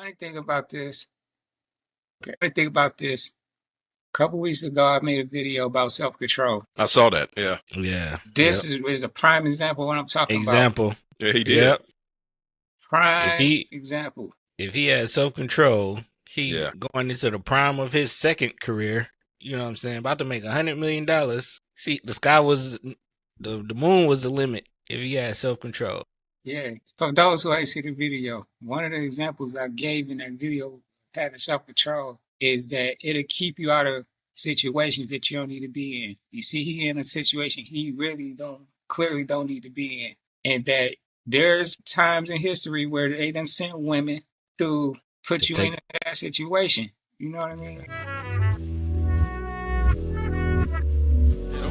funny thing about this, a couple weeks ago, I made a video about self-control. I saw that. Yeah. Yeah. This is a prime example of what I'm talking about. Example. Yeah, he did. Yep. Prime example. If he had self-control, he Yeah. going into the prime of his second career. You know what I'm saying? About to make $100 million. See, the moon was the limit if he had self-control. Yeah. For those who ain't see the video, one of the examples I gave in that video having self-control is that it'll keep you out of situations that you don't need to be in. You see, he in a situation he really clearly don't need to be in. And that there's times in history where they done sent women to put you in that situation. You know what I mean?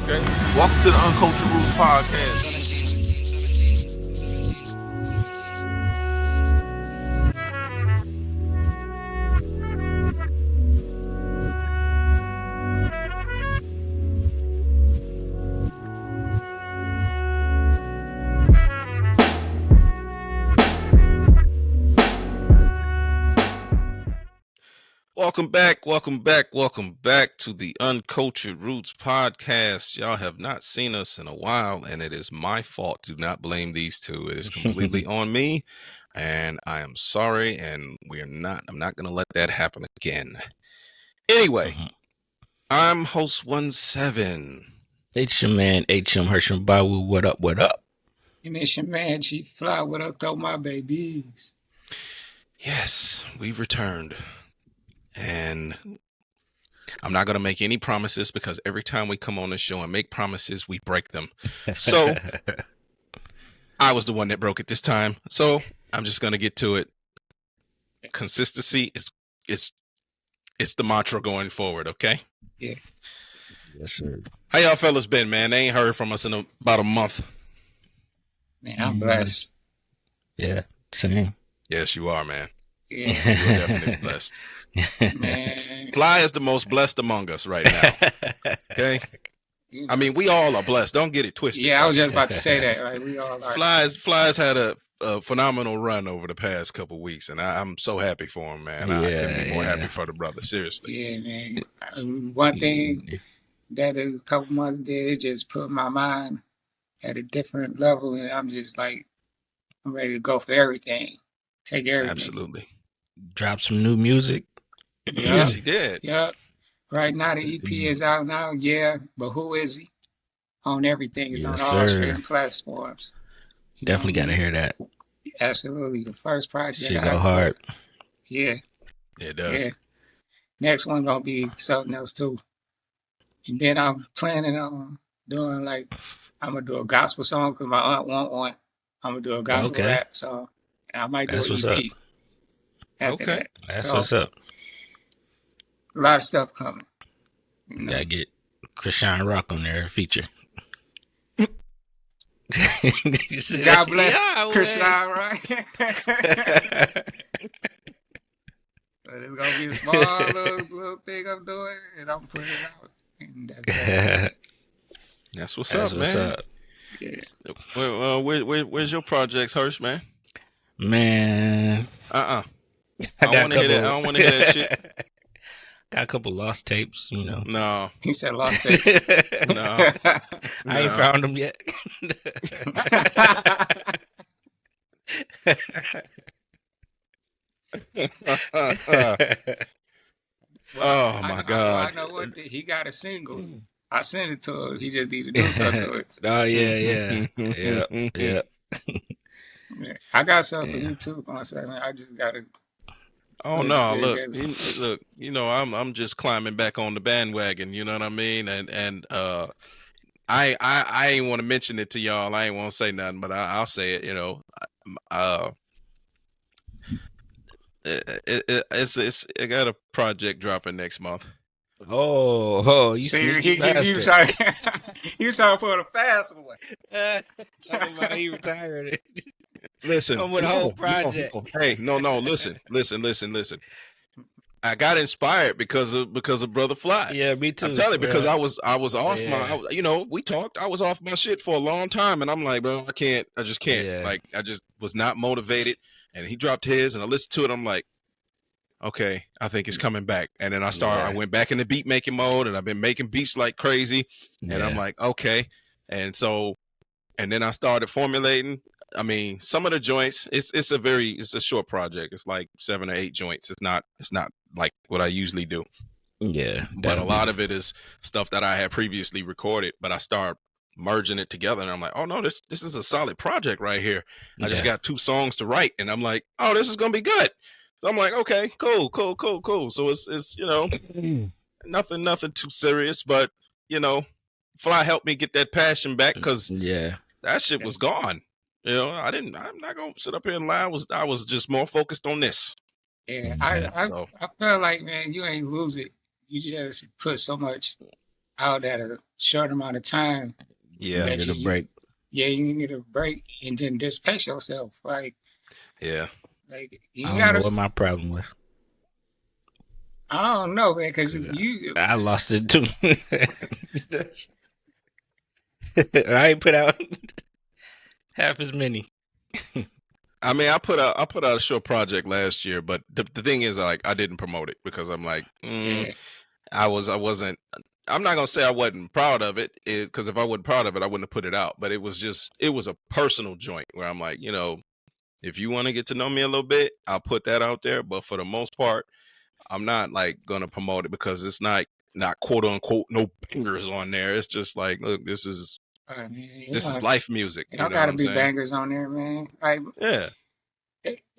Okay. Welcome to the Uncultured Rules podcast. Welcome back to the Uncultured Roots podcast. Y'all have not seen us in a while, and it is my fault. Do not blame these two. It is completely on me, and I am sorry, and I'm not going to let that happen again. Anyway, I'm host 17. It's your man, H.M. Hersham Bawu. What up? And it's your man, Chief Fly. What up, though, my babies? Yes, we've returned. And I'm not going to make any promises because every time we come on the show and make promises, we break them. So I was the one that broke it this time. So I'm just going to get to it. Consistency is the mantra going forward. Okay. Yeah. Yes, sir. How y'all fellas been, man? They ain't heard from us in about a month. Man, I'm blessed. Yeah. Same. Yes, you are, man. Yeah. You're definitely blessed. Man. Fly is the most blessed among us right now. Okay. I mean, we all are blessed. Don't get it twisted. Yeah, I was just about to say that. Right? We all are. Fly's had a phenomenal run over the past couple of weeks, and I'm so happy for him, man. I couldn't be more happy for the brother. Seriously. Yeah, man. One thing that a couple months did, it just put my mind at a different level, and I'm just like, I'm ready to go for everything. Take everything. Absolutely. Drop some new music. Yes, he did. Yep. Right now, the EP is out now. Yeah, but who is he? On everything. It's on all streaming platforms. Definitely got to hear that. Absolutely. The first project. Shit go hard. Yeah. It does. Yeah. Next one gonna be something else too. And then I'm planning on doing I'm gonna do a gospel song because my aunt want one. I'm gonna do a gospel rap song. And I might do an EP. After that. That's what's up. A lot of stuff coming. You know? Gotta get Krishan Rock on there, feature. God bless Krishan Rock. But it's gonna be a small little thing I'm doing, and I'm putting it out. And that's what's up, man. Yeah. Where's your projects, Hirsch, man? Man. I want to hear that. I don't want to hear that shit. Got a couple lost tapes, you know. No. He said lost tapes. No. I ain't found them yet. Oh, my God. I know what he got a single. I sent it to him. He just need to do something to it. Oh, yeah. Yeah. I got something for you, too. I just got to... Oh no! Look. You know, I'm just climbing back on the bandwagon. You know what I mean? And I ain't want to mention it to y'all. I ain't want to say nothing, but I'll say it. You know, I got a project dropping next month. Oh, you see, he was trying to put a fast one. Talking about he retired. Listen, I'm with a whole project. Hey, no, listen. I got inspired because of Brother Fly. Yeah, me too. I'm telling you, because I was off my, we talked. I was off my shit for a long time, and I'm like, bro, I just can't. Yeah. Like, I just was not motivated. And he dropped his, and I listened to it. I'm like, okay, I think it's coming back. And then I Yeah. went back into beat making mode, and I've been making beats like crazy. And I'm like, okay. And then I started formulating. I mean, some of the joints, it's a short project. It's like 7 or 8 joints. It's not like what I usually do. Yeah. But a lot of it is stuff that I had previously recorded, but I start merging it together, and I'm like, oh no, this is a solid project right here. I just got 2 songs to write, and I'm like, oh, this is gonna be good. So I'm like, okay, cool. So it's nothing too serious, but Fly helped me get that passion back, because that shit was gone. I'm not gonna sit up here and lie. I was just more focused on this. Yeah, I feel like, man, you ain't lose it. You just put so much out at a short amount of time. Yeah, you need a break. Yeah, you need a break, and then just pace yourself. Like, yeah, like I don't know what my problem was. I don't know, man, because I lost it too. I ain't put out half as many. I mean, I put out a short project last year, but the thing is, like, I didn't promote it because I'm like, I wasn't. I'm not gonna say I wasn't proud of it, because if I wasn't proud of it, I wouldn't have put it out. But it was a personal joint where I'm like, if you want to get to know me a little bit, I'll put that out there. But for the most part, I'm not like gonna promote it, because it's not quote unquote no bangers on there. It's just like, look, this is life music. It don't gotta be bangers on there, man. Like, yeah.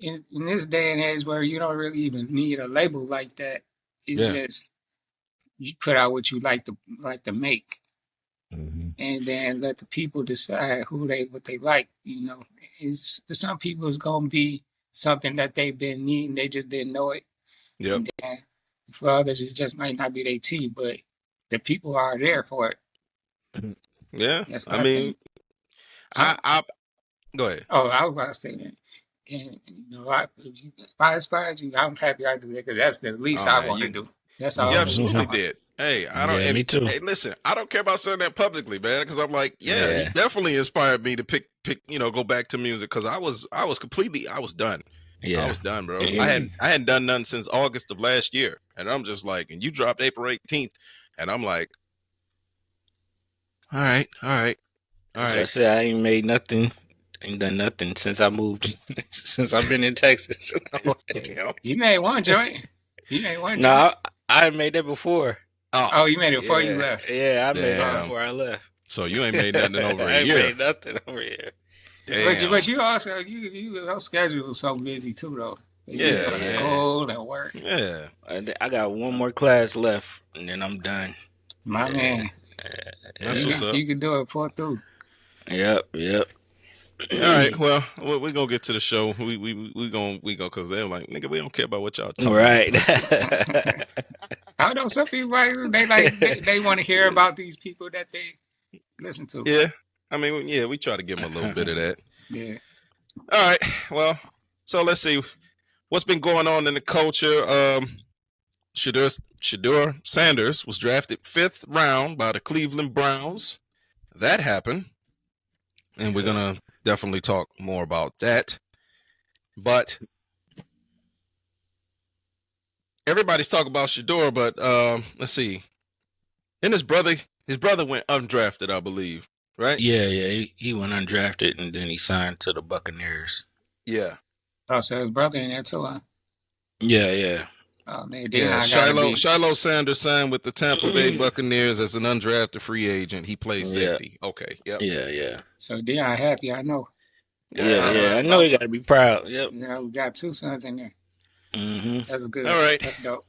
In this day and age where you don't really even need a label like that, it's just you put out what you like to make, and then let the people decide what they like. It's, for some people it's gonna be something that they've been needing, they just didn't know it. Yep. And then for others, it just might not be their tea, but the people are there for it. Yeah, I mean, I go ahead. Oh, I was about to say that. And if I inspired you, I'm happy I do that, because that's the least I want to do. That's all. You absolutely did. Hey, I don't. Me too. Hey, listen, I don't care about saying that publicly, man, because I'm like, he definitely inspired me to pick, go back to music, because I was done. Yeah, I was done, bro. I hadn't done nothing since August of last year, and I'm just like, and you dropped April 18th, and I'm like, all right. I said I ain't made nothing. Ain't done nothing since I moved. Since I've been in Texas. You made one joint. No, I made that before. Oh, you made it before you left. Yeah, I made it before I left. So you ain't made nothing over a year. I ain't made nothing over here. But you also your schedule was so busy too, though. School and work. Yeah, I got one more class left, and then I'm done. My man, that's what's up. You can do it, pull through. Yep. All right, well, we're gonna get to the show. We gonna because they're like, nigga, we don't care about what y'all talking about. I know some people they want to hear about these people that they listen to. Yeah, I mean, we try to give them a little bit of that. Yeah. All right, well, so let's see what's been going on in the culture. Shedeur Sanders was drafted 5th round by the Cleveland Browns. That happened, and we're gonna definitely talk more about that. But everybody's talking about Shedeur, but let's see. And his brother went undrafted, I believe, right? Yeah, he went undrafted, and then he signed to the Buccaneers. Yeah. Oh, so his brother in there too, huh? Yeah. Oh man, Shiloh Sanders signed with the Tampa Bay Buccaneers as an undrafted free agent. He plays safety. Okay. Yep. Yeah. So Deion happy, I know. Yeah. I know he got to be proud. Yep. We got 2 sons in there. That's good. All right. That's dope.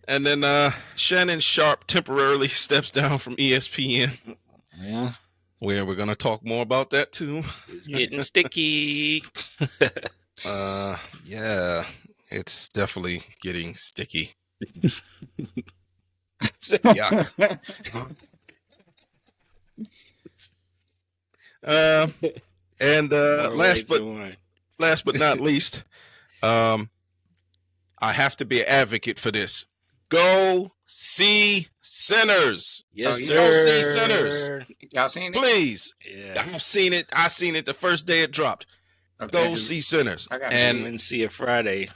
And then Shannon Sharp temporarily steps down from ESPN. Yeah. Where we're gonna talk more about that too. It's getting sticky. Yeah. It's definitely getting sticky. Yuck. And last but not least, I have to be an advocate for this. Go see Sinners. Yes, sir. Go see Sinners. Y'all seen it? Please. Yeah. I've seen it. I seen it the first day it dropped. Okay. Go see Sinners. And see it Friday.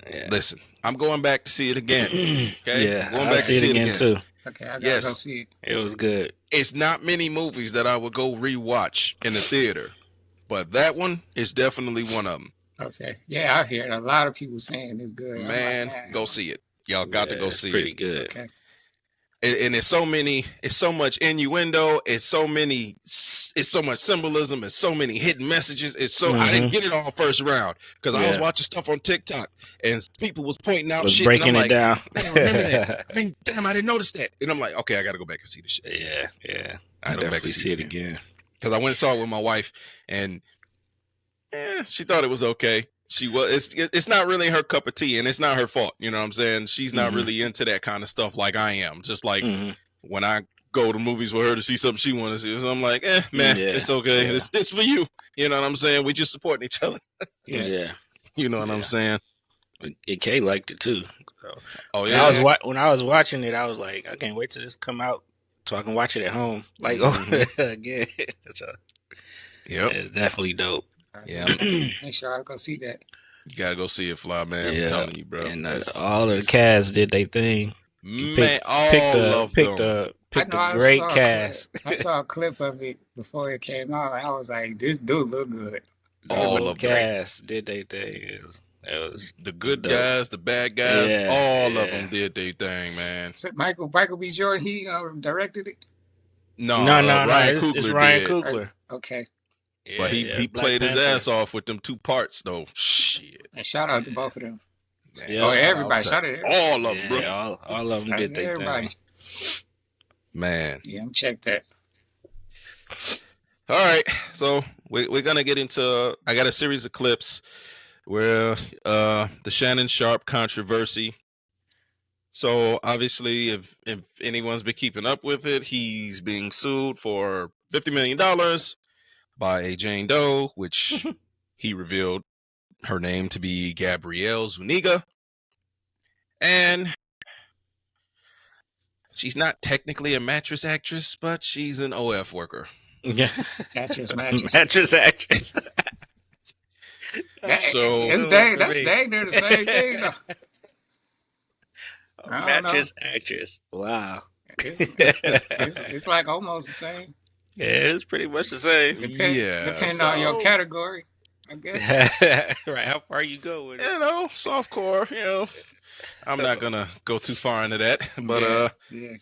Yeah. Listen, I'm going back to see it again. Okay, Yeah, I'm going I'll back to see it see it again again. too. Okay, I gotta go Yes, see it. It was good. it's not many movies that I would go rewatch in the theater, but that one is definitely one of them. Okay. Yeah, I hear a lot of people saying it's good. I'm like, Man, man, go see it. Y'all got to Yeah, go it's see it. pretty good. okay. And it's so much innuendo, it's so much symbolism, it's so many hidden messages. I didn't get it all first round because I was Yeah, watching stuff on TikTok and people was pointing out was shit, and I'm breaking it like, down. I didn't remember that. I mean, damn, I didn't notice that. And I'm like, okay, I gotta go back and see this shit. Yeah. I I'll gotta go back definitely and see it again. because I went and saw it with my wife, and she thought it was okay. It's not really her cup of tea, and it's not her fault. You know what I'm saying? She's not really into that kind of stuff like I am. Just like when I go to movies with her to see something she wants to see, so I'm like, man, Yeah, it's okay. yeah. This for you. You know what I'm saying? We just supporting each other. Yeah. You know what I'm saying? And Kay liked it too. So Oh when yeah. when I was watching it, I was like, I can't wait till this come out so I can watch it at home. Like again. So Yep. it's definitely dope. Yeah. Make sure I go see that. You gotta go see it, Fly Man. Yeah. I'm telling you, bro. And all of the cast did their thing. Man, all of them. Picked I know a I great saw cast. I saw a clip of it before it came out. And I was like, this dude look good. The All whole of them. cast did their thing. It was The good dope. guys, the bad guys, Yeah, all of yeah. them did their thing, man. So Michael B. Jordan, he directed it. No, No. Ryan It's Coogler Ryan did. Coogler. Okay. Yeah, But he Black played his Panther. ass off with them 2 parts though. Shit. And shout out to both of them. Man, Yeah. Oh, Shout everybody. out to Shout out to everybody. all of them, bro. Yeah, all of them Shout out did to their everybody. thing. Man. Yeah, I'm check that. All right. So we're gonna get into I got a series of clips where the Shannon Sharp controversy. So obviously if anyone's been keeping up with it, he's being sued for $50 million by a Jane Doe, which he revealed her name to be Gabrielle Zuniga. And she's not technically a mattress actress, but she's an OF worker. Yeah. Mattress. Mattress actress. So That's dang near the same thing though. Mattress actress. Wow. It's like almost the same. Yeah, it's pretty much the same. Depending on your category, I guess. Right, how far you go with it. You know, softcore, you know. I'm not gonna go too far into that. But yeah.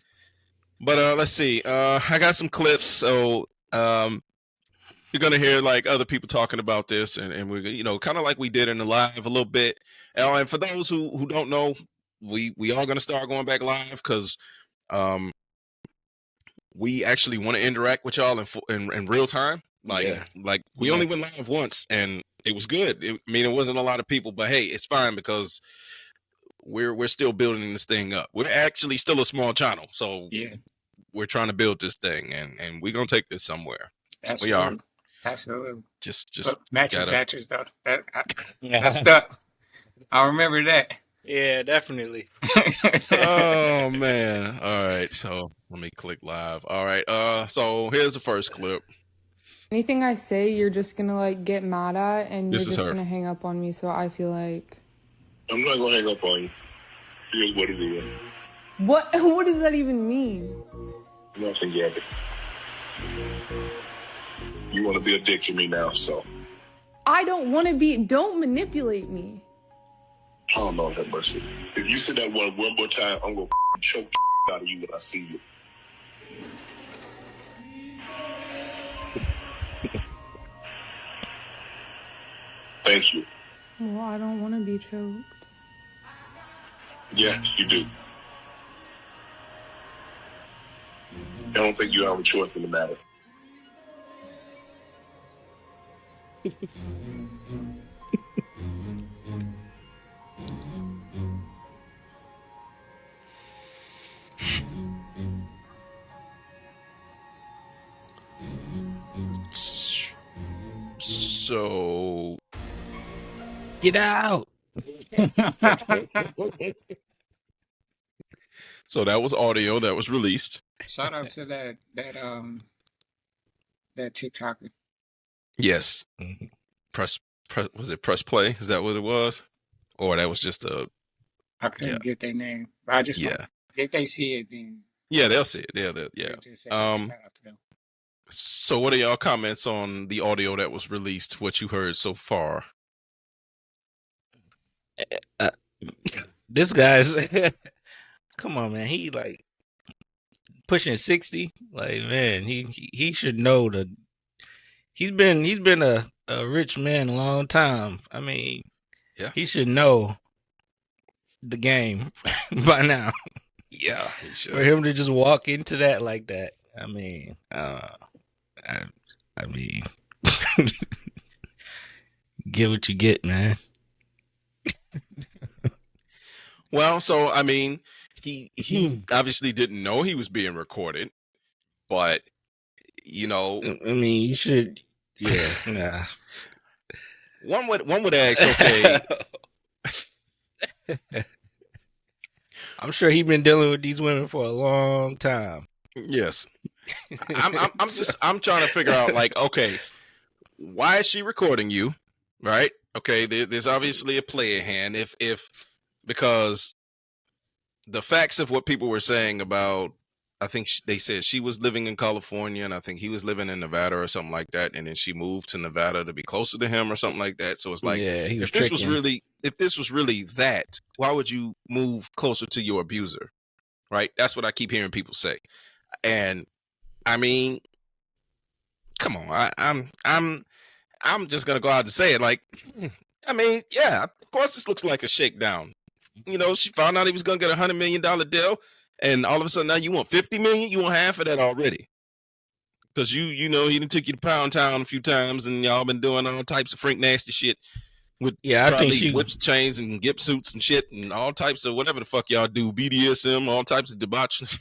But let's see. I got some clips, so you're gonna hear like other people talking about this, and we're kind of like we did in the live a little bit. And for those who don't know, we are gonna start going back live because we actually want to interact with y'all in real time. Like we only went live once, and it was good. It wasn't a lot of people, but hey, it's fine because we're still building this thing up. We're actually still a small channel, so we're trying to build this thing, and we're gonna take this somewhere. Absolutely. We are. Absolutely. Just mattress though. I stuck. I remember that. Yeah, definitely. Oh man. All right. So let me click live. All right. So here's the first clip. Anything I say, you're just gonna like get mad at, and This you're is just her. gonna hang up on me. So I feel like I'm not gonna hang up on you. Here's what it is. what? What does that even mean? Nothing, Gabby. You want to be a dick to me now, so. I don't want to be. Don't manipulate me. Oh, Lord have mercy. If you say that one more time, I'm gonna choke the out of you when I see you. Thank you. Well, I don't want to be choked. Yes, you do. I don't think you have a choice in the matter. So Get out. So that was audio that was released. Shout out to that TikToker. Yes. Press was it press play? Is that what it was? or that was just I yeah, couldn't get their name. But I just want, yeah, if they see it, then yeah. They'll see it. Yeah. they just say shout out to them. So what are y'all comments on the audio that was released? What you heard so far? This guy's come on, man. He like pushing 60. Like, man, he should know the. He's been a rich man a long time. I mean, Yeah. he should know the game by now. Yeah, he For should. him to just walk into that like that, I mean, get what you get, man. Well, so I mean, he obviously didn't know he was being recorded, but you know, I mean, you should, yeah. Nah. one would ask, okay. I'm sure he's been dealing with these women for a long time. Yes, I'm trying to figure out, like, okay, why is she recording you, right? Okay, there's obviously a play at hand. If because the facts of what people were saying about, I think they said she was living in California and I think he was living in Nevada or something like that, and then she moved to Nevada to be closer to him or something like that. So it's like, Yeah, he was if this was tricking. really that, why would you move closer to your abuser, right? That's what I keep hearing people say. And I mean, come on, I'm just gonna go out and say it. Like, I mean, yeah, of course this looks like a shakedown. You know, she found out he was gonna get $100 million deal, and all of a sudden now you want $50 million. You want half of that already, because you know he done took you to Pound Town a few times, and y'all been doing all types of freak nasty shit with Yeah, I think probably she whips, chains, and gimp suits and shit, and all types of whatever the fuck y'all do, BDSM, all types of debaucherous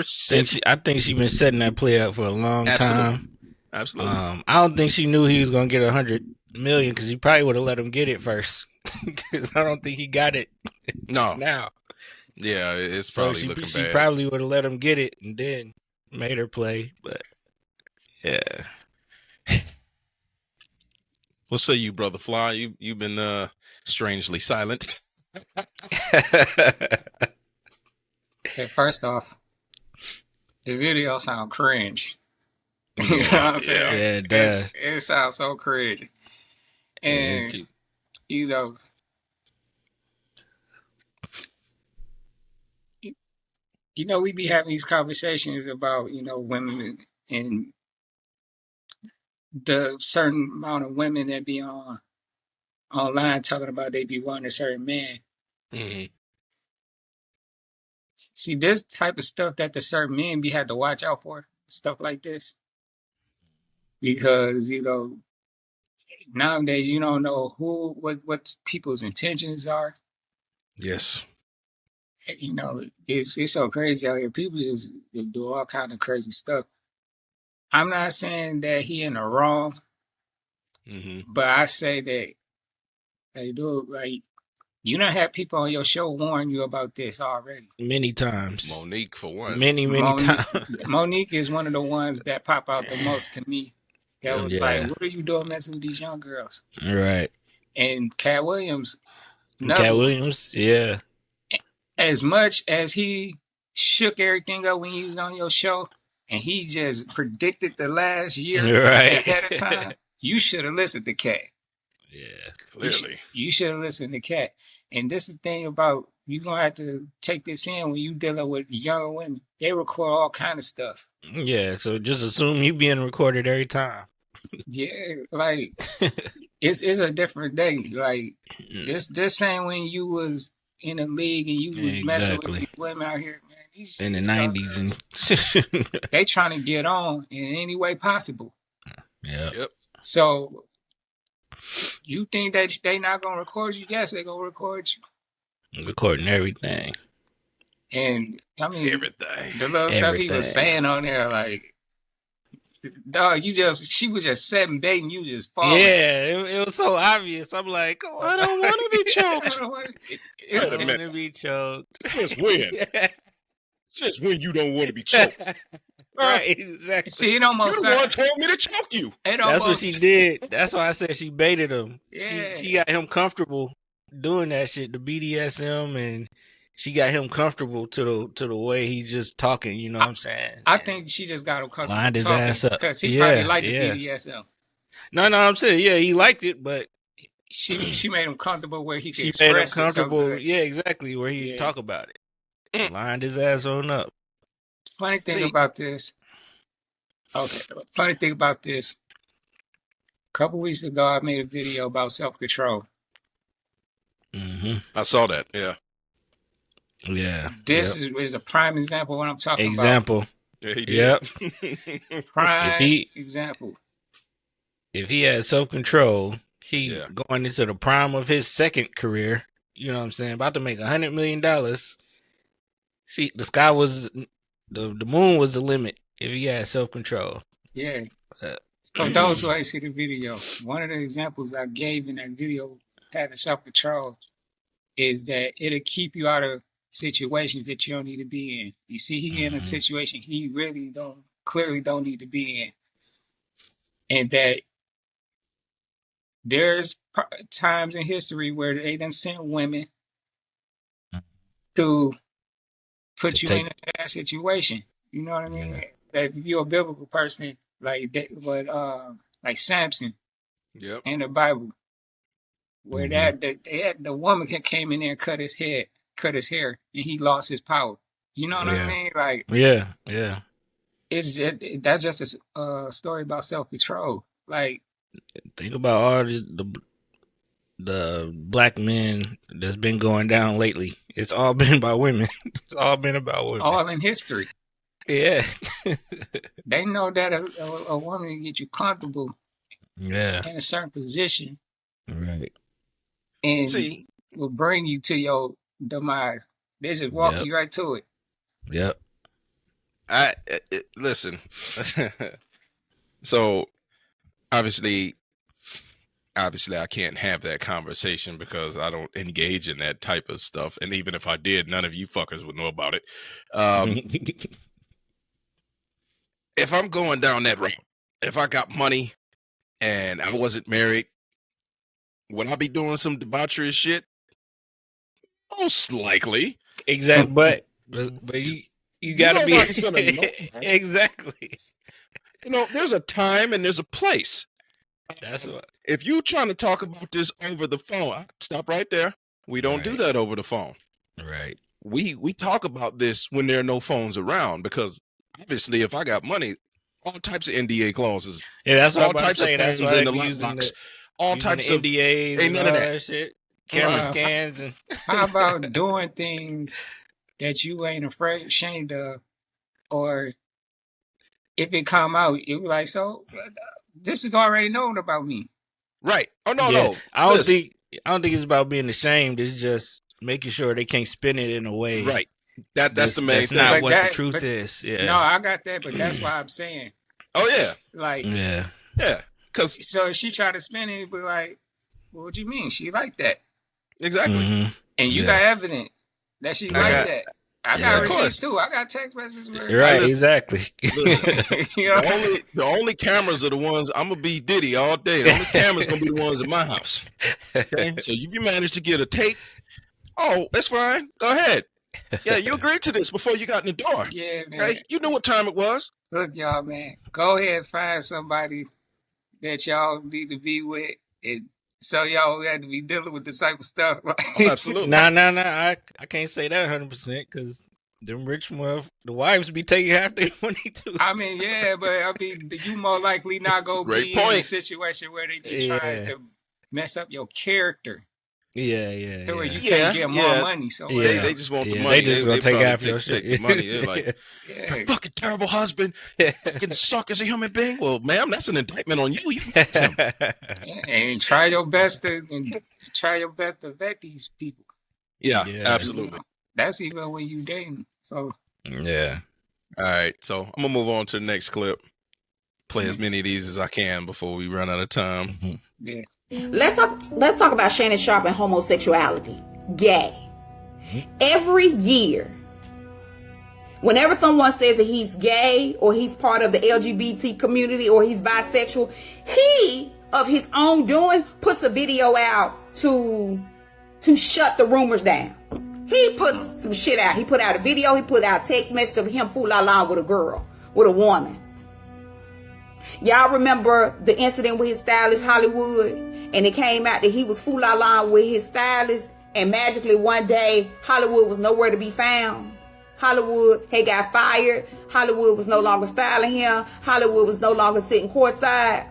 shit. I think she been setting that play up for a long time. Absolutely. I don't think she knew he was gonna get $100 million because he probably would have let him get it first. Because I don't think he got it. No. Now. Yeah, it's So probably looking she bad. probably would have let him get it and then made her play. But yeah. What say you, Brother Fly? You've been strangely silent. Okay, first off, the video sound cringe. You know what I'm saying? Yeah, it does. It sounds so cringe. And, you know, we be having these conversations about, women and the certain amount of women that be online talking about they be wanting a certain man. Mm-hmm. See, this type of stuff that the certain men be had to watch out for, stuff like this. Because, nowadays you don't know what people's intentions are. Yes. It's so crazy out here. People just do all kind of crazy stuff. I'm not saying that he in the wrong, but I say that they do it right. You don't have people on your show warn you about this already. Many times. Monique, for one. Many times. Monique is one of the ones that pop out the most to me. That was like, what are you doing messing with these young girls? Right. And Cat Williams. Yeah. As much as he shook everything up when he was on your show, and he just predicted the last year ahead of time, you should have listened to Cat. Yeah, clearly. You should have listened to Cat. And this is the thing about, you're going to have to take this in when you dealing with younger women. They record all kind of stuff. Yeah, so just assume you being recorded every time. Yeah, like, it's a different day. Like, this same when you was in the league and you was messing with these women out here, man. These in the 90s. And they trying to get on in any way possible. Yeah. Yep. So, you think that they not going to record you? Yes, they going to record you. Recording everything. And, I mean, everything. The little stuff he was saying on there, like, dog, she was just setting bait and you just falling. Yeah, it was so obvious. I'm like, come on. I don't want to be choked. I don't want to be choked. Since when? Since when you don't want to be choked? Right, exactly. See, it almost You're the one told me to choke you. That's what she did. That's why I said she baited him. Yeah. She got him comfortable doing that shit, the BDSM, and she got him comfortable to the way he just talking. You know what I'm saying? I And think she just got him comfortable lined his talking ass up. because he probably Yeah, liked the yeah. BDSM. No, I'm saying, yeah, he liked it, but She made him comfortable where he could she made him express it so comfortable. good. Yeah, exactly, where he Yeah. talk about it. Lined his ass on up. Funny thing See- about this. Okay. Funny thing about this. A couple weeks ago, I made a video about self-control. Mm-hmm. I saw that. Yeah. Yeah. This is a prime example of what I'm talking Example. Yeah, he Yep. did. Prime example. If he had self-control, he Yeah. going into the prime of his second career. You know what I'm saying? About to make $100 million. See, the moon was the limit if he had self-control. Yeah. For those who ain't see the video, one of the examples I gave in that video, having self-control, is that it'll keep you out of situations that you don't need to be in. You see, he in a situation he really clearly don't need to be in. And that there's times in history where they done sent women to put you in that situation. You know what I mean? Yeah. That if you're a biblical person, like that, but like Samson Yep. in the Bible, where the woman came in there and cut his hair, and he lost his power. You know what I mean? Like, Yeah. it's just that's just a story about self-control. Like, Think about all the black men that's been going down lately. It's all been about women. It's all been about women. all in history. Yeah. They know that a woman can get you comfortable Yeah. in a certain position Right. and See, will bring you to your demise. They just walk you right to it. Yep. listen. So obviously I can't have that conversation because I don't engage in that type of stuff. And even if I did, none of you fuckers would know about it. If I'm going down that route, if I got money and I wasn't married, would I be doing some debaucherous shit? Most likely. Exactly. But you gotta be Nobody's gonna know. exactly. You know, there's a time and there's a place. That's what. If you trying to talk about this over the phone, stop right there. We don't do Right. that over the phone. Right. We talk about this when there are no phones around, because obviously if I got money, all types of NDA clauses, Yeah, that's what all I'm about to types of say. That's things why in the they using lockbox, all using types the of NDAs ain't and none all of that. that. Shit. Camera Wow. scans and How about doing things that you ain't ashamed of, or if it come out, it was like, so this is already known about me. Right. Oh no, yeah. no. I don't Listen. think it's about being ashamed. It's just making sure they can't spin it in a way. Right. That's the main That's thing. not But what the truth is. Yeah. No, I got that, but that's why I'm saying, Oh yeah. like, Yeah. Yeah. Because so if she tried to spin it, it'd be like, well, what you mean? She like that. exactly. Mhm. And you Yeah. got evidence that she like got- that. I Yeah. got Of course. receipts too. I got text messages where Right. listen- Exactly. Listen, you know? the only cameras are the ones. I'm gonna be Diddy all day. The only cameras gonna be the ones in my house. Okay? So if you manage to get a tape, oh, that's fine. Go ahead. Yeah, you agreed to this before you got in the door. Yeah, man. Okay, you knew what time it was. Look, y'all, man. Go ahead and find somebody that y'all need to be with, and so y'all don't have to be dealing with this type of stuff. Oh, absolutely. Nah. I can't say that 100% because them rich the wives be taking half their money too. I mean, yeah, but I mean, you more likely not gonna Great be in a point. situation where they be Yeah. trying to mess up your character Yeah. to where you Yeah, can't get more yeah. money. So Yeah. They just want the Yeah, money. they just gonna take probably half your shit. Take the money. They're like, yeah, fucking terrible husband. Fucking suck as a human being. Well, ma'am, that's an indictment on you. You him. and try your best to vet these people. Yeah, Yeah. absolutely. That's even when you dating. So Yeah. All right, so I'm gonna move on to the next clip. Play as many of these as I can before we run out of time. yeah, Let's talk about Shannon Sharpe and homosexuality. Gay. Every year, whenever someone says that he's gay or he's part of the LGBT community or he's bisexual, he, of his own doing, puts a video out to to shut the rumors down. He put some shit out. He put out a video. He put out a text message of him fool-la-la with a girl, with a woman. Y'all remember the incident with his stylist, Hollywood? And it came out that he was fool-la-la with his stylist, and magically one day, Hollywood was nowhere to be found. Hollywood had got fired. Hollywood was no longer styling him. Hollywood was no longer sitting courtside.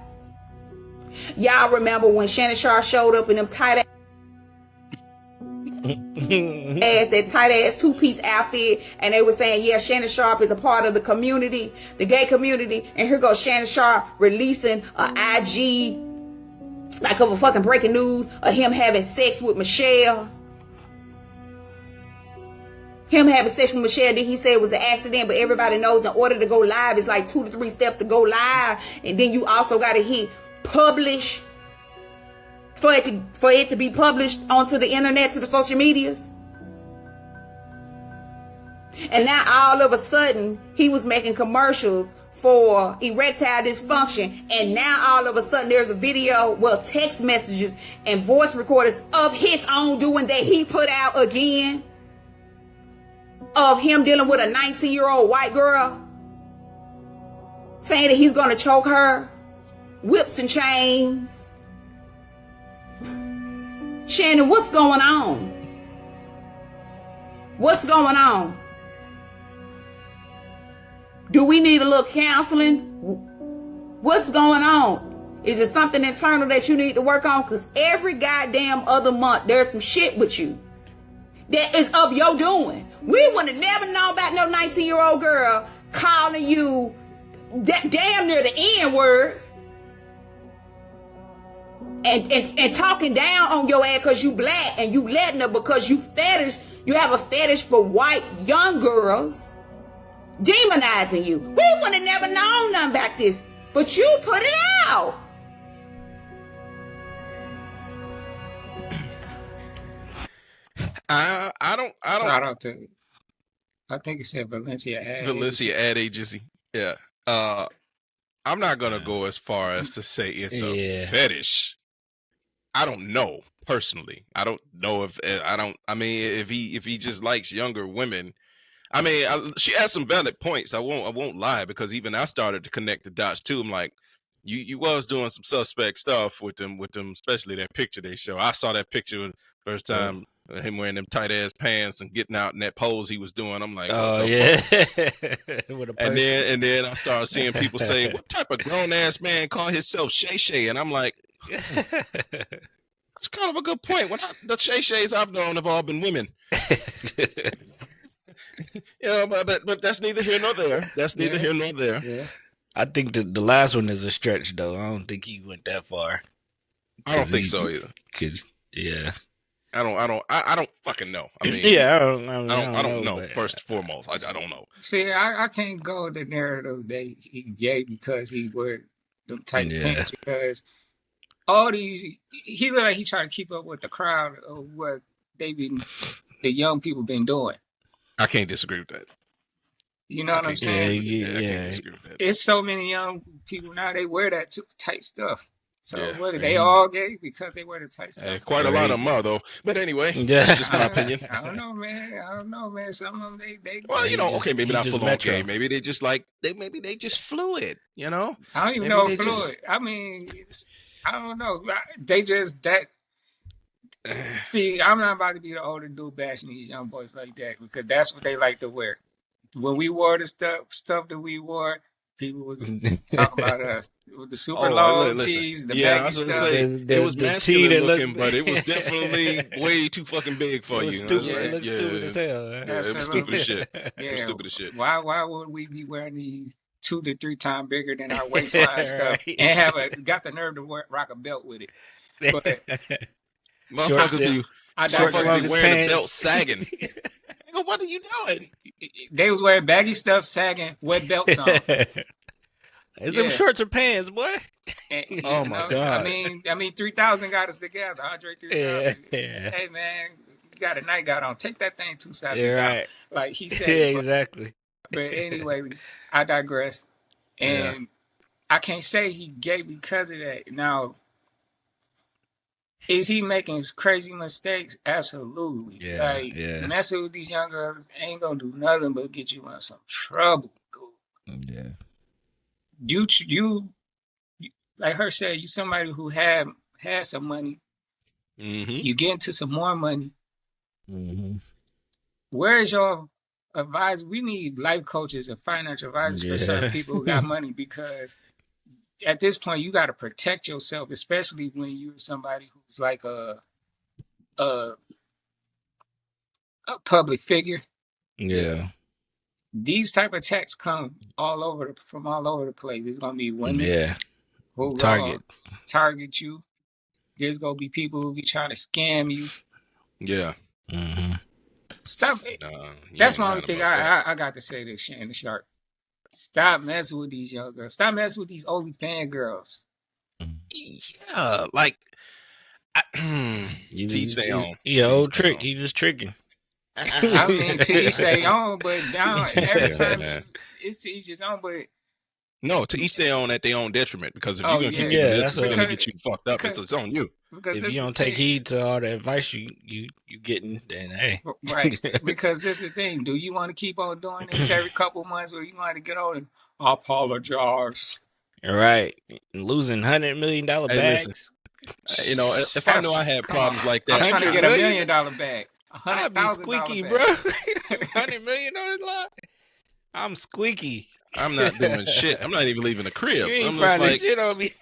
Y'all remember when Shannon Sharp showed up in them tight that tight ass two-piece outfit, and they were saying, yeah, Shannon Sharp is a part of the community, the gay community, and here goes Shannon Sharp releasing an IG like of a fucking breaking news of him having sex with Michelle. Him having sex with Michelle that he said was an accident, but everybody knows in order to go live, it's like 2 to 3 steps to go live, and then you also got to hit publish for it to be published onto the internet, to the social medias. And now all of a sudden, he was making commercials for erectile dysfunction, and now all of a sudden there's a video, well, text messages and voice recordings of his own doing that he put out again, of him dealing with a 19-year-old white girl, saying that he's gonna choke her, whips and chains. Shannon, what's going on? What's going on? Do we need a little counseling? What's going on? Is it something internal that you need to work on? Because every goddamn other month, there's some shit with you that is of your doing. We would have never known about no 19-year-old girl calling you damn near the N-word. And talking down on your ass because you black, and you letting her because you have a fetish for white young girls, demonizing you. We would have never known nothing about this, but you put it out. I don't. Shout out to, I think it said Valencia Ad Agency. Yeah. I'm not gonna go as far as to say it's a fetish. I don't know personally. I don't know if he just likes younger women. I mean, she has some valid points. I won't lie, because even I started to connect the dots too. I'm like, you was doing some suspect stuff with them, especially that picture they show. I saw that picture first time, him wearing them tight ass pants and getting out in that pose he was doing. I'm like, oh yeah. and then I started seeing people say, what type of grown ass man call himself Shay Shay? And I'm like, that's kind of a good point. The Shay Shays I've known have all been women. But that's neither here nor there. That's neither here nor there. Yeah. I think the last one is a stretch, though. I don't think he went that far. I don't think so either. Yeah. I don't fucking know. I mean, yeah, I don't know. First and foremost, I don't know. See, I can't go with the narrative that he gay because he wore them tight pants, because all these, he look like he trying to keep up with the crowd of what the young people been doing. I can't disagree with that. You know what I'm saying? I can't disagree with that. It's so many young people now, they wear that tight stuff. So what, are they all gay because they wear the tight stuff? Quite a lot of them are, though. But anyway, that's just my opinion. I don't know, man. Some of them, they well, okay, maybe not full on gay. Maybe they just maybe they just fluid, you know? I don't even know if fluid. I mean, I don't know. They just see, I'm not about to be the older dude bashing these young boys like that, because that's what they like to wear. When we wore the stuff that we wore, people was talking about us. With the super long tees, the baggy stuff. It was masculine looking, but it was definitely way too fucking big for you. It looked stupid as hell. It was stupid as shit. It was stupid as shit. Why would we be wearing these 2 to 3 times bigger than our waistline stuff and got the nerve to rock a belt with it? But motherfuckers be wearing the belt sagging. What are you doing? They was wearing baggy stuff, sagging, with belts on. Is them shorts or pants, boy? Oh my God! I mean, 3000 got us together. Andre 3000. Yeah. Hey man, you got a nightgown on. Take that thing 2 sizes down. Right. Like he said. Yeah, exactly. But anyway, I digress. And I can't say he gay because of that. Now, Is he making crazy mistakes? Absolutely. Yeah, Like yeah, messing with these young girls ain't gonna do nothing but get you in some trouble, dude. yeah, You like her said, you somebody who had some money. Mm-hmm. You get into some more money. mm-hmm. Where is your advice? We need life coaches and financial advisors for certain Yeah. people who got money because at this point you got to protect yourself, especially when you're somebody who's like a public figure. Yeah, These type of attacks come from all over the place. There's gonna be women yeah. who gonna Target. target you. There's gonna be people who be trying to scam you. Yeah. Mm-hmm. Stop it. You That's ain't my only lying thing about that. I got to say to Shannon Sharp. Stop messing with these young girls. Stop messing with these OnlyFans girls. Yeah, like teach their own. Yeah, Teach old their trick. own. He just tricking. I mean, to each their own, but down Teach every their own, time man. it's to each his own. But No, to each their own at their own detriment. Because if you're oh gonna keep yeah, giving Yeah, this, that's we're a. gonna get you fucked up. because It's on you. because If this you is don't the take thing, heed to all the advice you getting, then hey. right? Because this is the thing. Do you want to keep on doing this every couple months, or you want to get on and apologize? All right, losing $100 million Hey, listen. bags. If I knew I had Come on, problems like I'm that, trying to 100 get $1 million. million bag, I'd be $100,000 squeaky, bro. bag. $100 million line. I'm squeaky. I'm not doing shit. I'm not even leaving the crib. You ain't I'm just finding like, shit on me.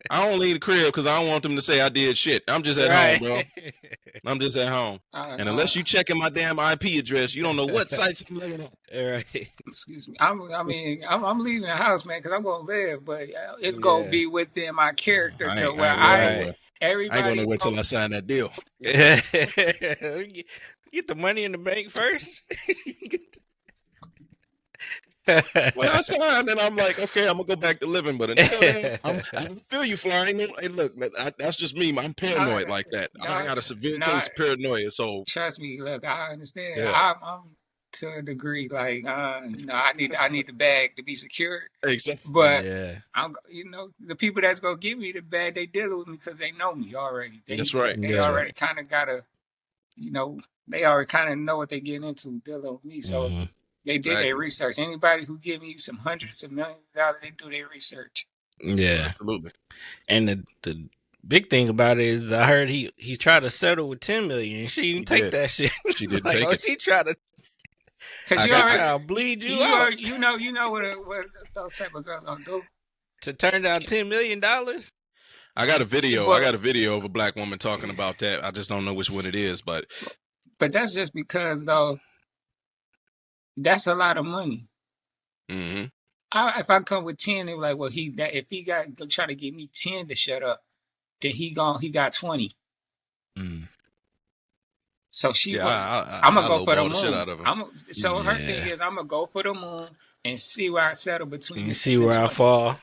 I don't leave the crib because I don't want them to say I did shit. I'm just at home, bro. I'm just at home. And unless you checking my damn IP address, you don't know what sites I'm living at. Right. Excuse me. I'm leaving the house, man, because I'm gonna live, but it's gonna be within my character I to ain't, where I ain't going nowhere. I ain't everybody going nowhere till I sign that deal. Get the money in the bank first. When I sign, then I'm like, okay, I'm gonna go back to living. But until then, I feel you, Flyer. Hey, look, that's just me. I'm paranoid like that. I got a severe case of paranoia. So trust me. Look, I understand. yeah, I'm to a degree like, I need the bag to be secured. exactly. But Yeah. I'm, the people that's gonna give me the bag, they dealing with me because they know me already. That's right. They That's already right. kind of gotta, they already kind of know what they getting into dealing with me. So. Mm-hmm. They did their research. Anybody who give me some hundreds of millions of dollars, they do their research. Yeah, absolutely. And the big thing about it is, I heard he tried to settle with 10 million. She didn't take that shit. She didn't like, take it. She tried to. Because I'll bleed you out. You know what those type of girls gonna do To turn down $10 million. I got a video. I got a video of a black woman talking about that. I just don't know which one it is, but that's just because though. That's a lot of money. Mm-hmm. If I come with 10, they're like, well, if he got trying to get me 10 to shut up, then he got 20. Mm. So I'm gonna go for the moon. Shit out of her. Her thing is, I'm gonna go for the moon and see where I settle between. You see where I fall.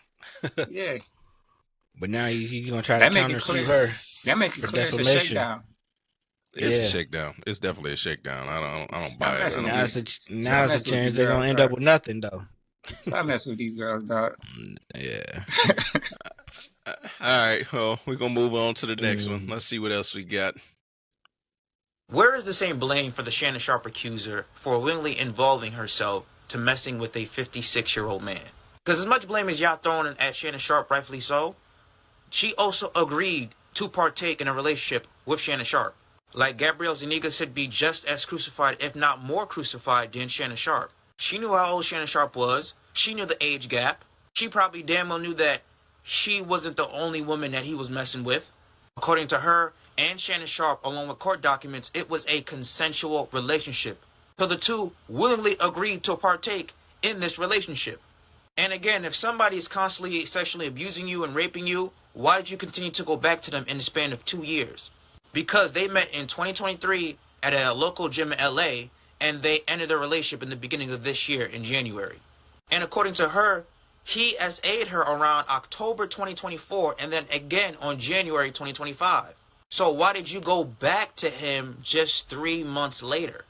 Yeah. But now he's gonna try to countersue her. That makes it clear it's a shakedown. It's a shakedown. It's definitely a shakedown. I don't buy it. Now it's a chance they're gonna end up with nothing though. Stop messing with these girls, dog. Yeah. All right. Well, we're gonna move on to the next one. Let's see what else we got. Where is the same blame for the Shannon Sharp accuser for willingly involving herself to messing with a 56-year-old man? Because as much blame as y'all throwing at Shannon Sharp, rightfully so, she also agreed to partake in a relationship with Shannon Sharp. Like Gabrielle Zuniga should be just as crucified, if not more crucified, than Shannon Sharp. She knew how old Shannon Sharp was. She knew the age gap. She probably damn well knew that she wasn't the only woman that he was messing with. According to her and Shannon Sharp, along with court documents, it was a consensual relationship. So the two willingly agreed to partake in this relationship. And again, if somebody is constantly sexually abusing you and raping you, why did you continue to go back to them in the span of 2 years? Because they met in 2023 at a local gym in LA, and they ended their relationship in the beginning of this year in January. And according to her, he SA'd her around October 2024 and then again on January 2025. So why did you go back to him just 3 months later?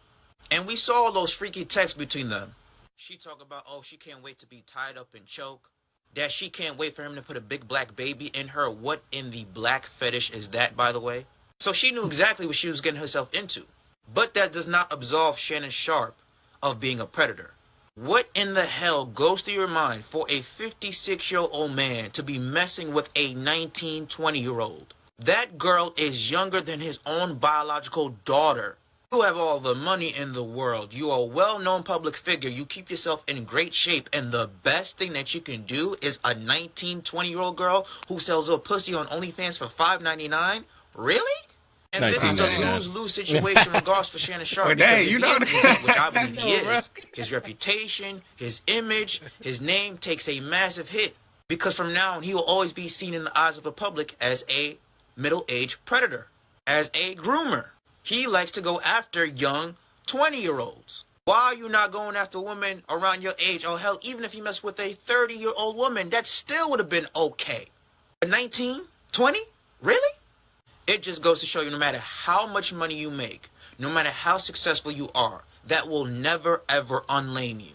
And we saw those freaky texts between them. She talked about, oh, she can't wait to be tied up and choke. that she can't wait for him to put a big black baby in her. What in the black fetish is that, by the way? So she knew exactly what she was getting herself into. But that does not absolve Shannon Sharpe of being a predator. What in the hell goes through your mind for a 56-year-old man to be messing with a 19, 20-year-old? That girl is younger than his own biological daughter. You have all the money in the world. You are a well-known public figure. You keep yourself in great shape. And the best thing that you can do is a 19, 20-year-old girl who sells a pussy on OnlyFans for $5.99? Really? And this is a lose-lose situation in regards for Shannon Sharpe. Because if he is innocent, which I believe he is, his reputation, his image, his name takes a massive hit. Because from now on, he will always be seen in the eyes of the public as a middle-aged predator, as a groomer. He likes to go after young 20-year-olds. Why are you not going after women around your age? Or hell, even if you mess with a 30-year-old woman, that still would have been okay. A 19, 20? Really? It just goes to show you, no matter how much money you make, no matter how successful you are, that will never, ever unlame you.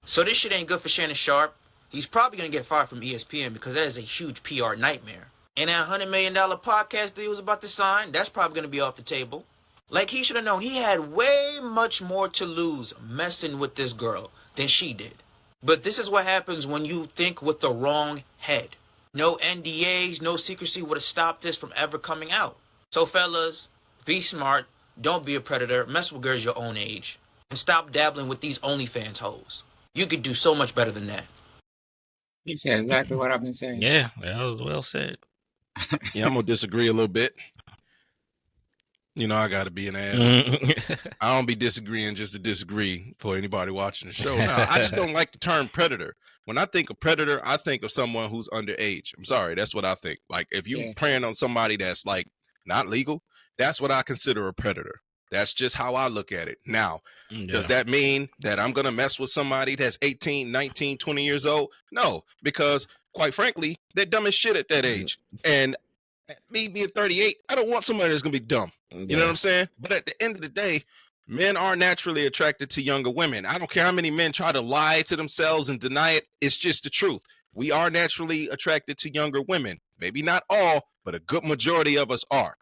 So this shit ain't good for Shannon Sharpe. He's probably going to get fired from ESPN because that is a huge PR nightmare. And that $100 million podcast that he was about to sign, that's probably going to be off the table. Like, he should have known he had way much more to lose messing with this girl than she did. But this is what happens when you think with the wrong head. No NDAs, no secrecy would have stopped this from ever coming out. So fellas, be smart, don't be a predator, mess with girls your own age, and stop dabbling with these OnlyFans hoes. You could do so much better than that. He said exactly what I've been saying. Yeah, that was well said. Yeah, I'm gonna disagree a little bit. You know, I gotta be an ass. I don't be disagreeing just to disagree for anybody watching the show. No, I just don't like the term predator. When I think of predator, I think of someone who's underage. I'm sorry, that's what I think. Like, if you're preying on somebody that's like not legal, that's what I consider a predator. That's just how I look at it. Now, does that mean that I'm gonna mess with somebody that's 18, 19, 20 years old? No, because quite frankly, they're dumb as shit at that age. And me being 38, I don't want somebody that's gonna be dumb. You know what I'm saying? But at the end of the day, men are naturally attracted to younger women. I don't care how many men try to lie to themselves and deny it. It's just the truth. We are naturally attracted to younger women. Maybe not all, but a good majority of us are.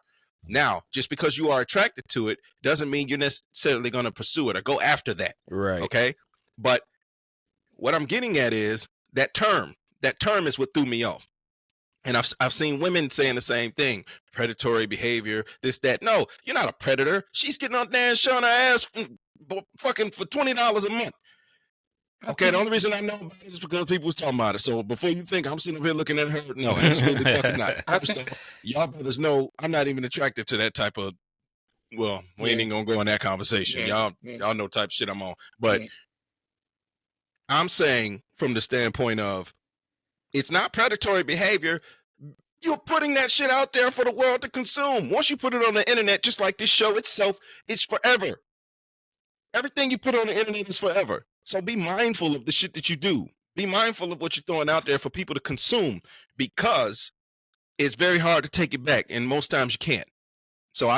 Now, just because you are attracted to it doesn't mean you're necessarily going to pursue it or go after that. Right. Okay. But what I'm getting at is that term. That term is what threw me off. And I've seen women saying the same thing. Predatory behavior, this, that. No, you're not a predator. She's getting out there and showing her ass fucking for $20 a month. Okay, the only reason I know about it is because people was talking about it. So before you think I'm sitting up here looking at her, no, absolutely fucking not. Y'all brothers know I'm not even attracted to that type of, well, we ain't even gonna go in that conversation. Y'all know type of shit I'm on. But I'm saying from the standpoint of, it's not predatory behavior. You're putting that shit out there for the world to consume. Once you put it on the internet, just like this show itself, it's forever. Everything you put on the internet is forever. So be mindful of the shit that you do. Be mindful of what you're throwing out there for people to consume, because it's very hard to take it back, and most times you can't. So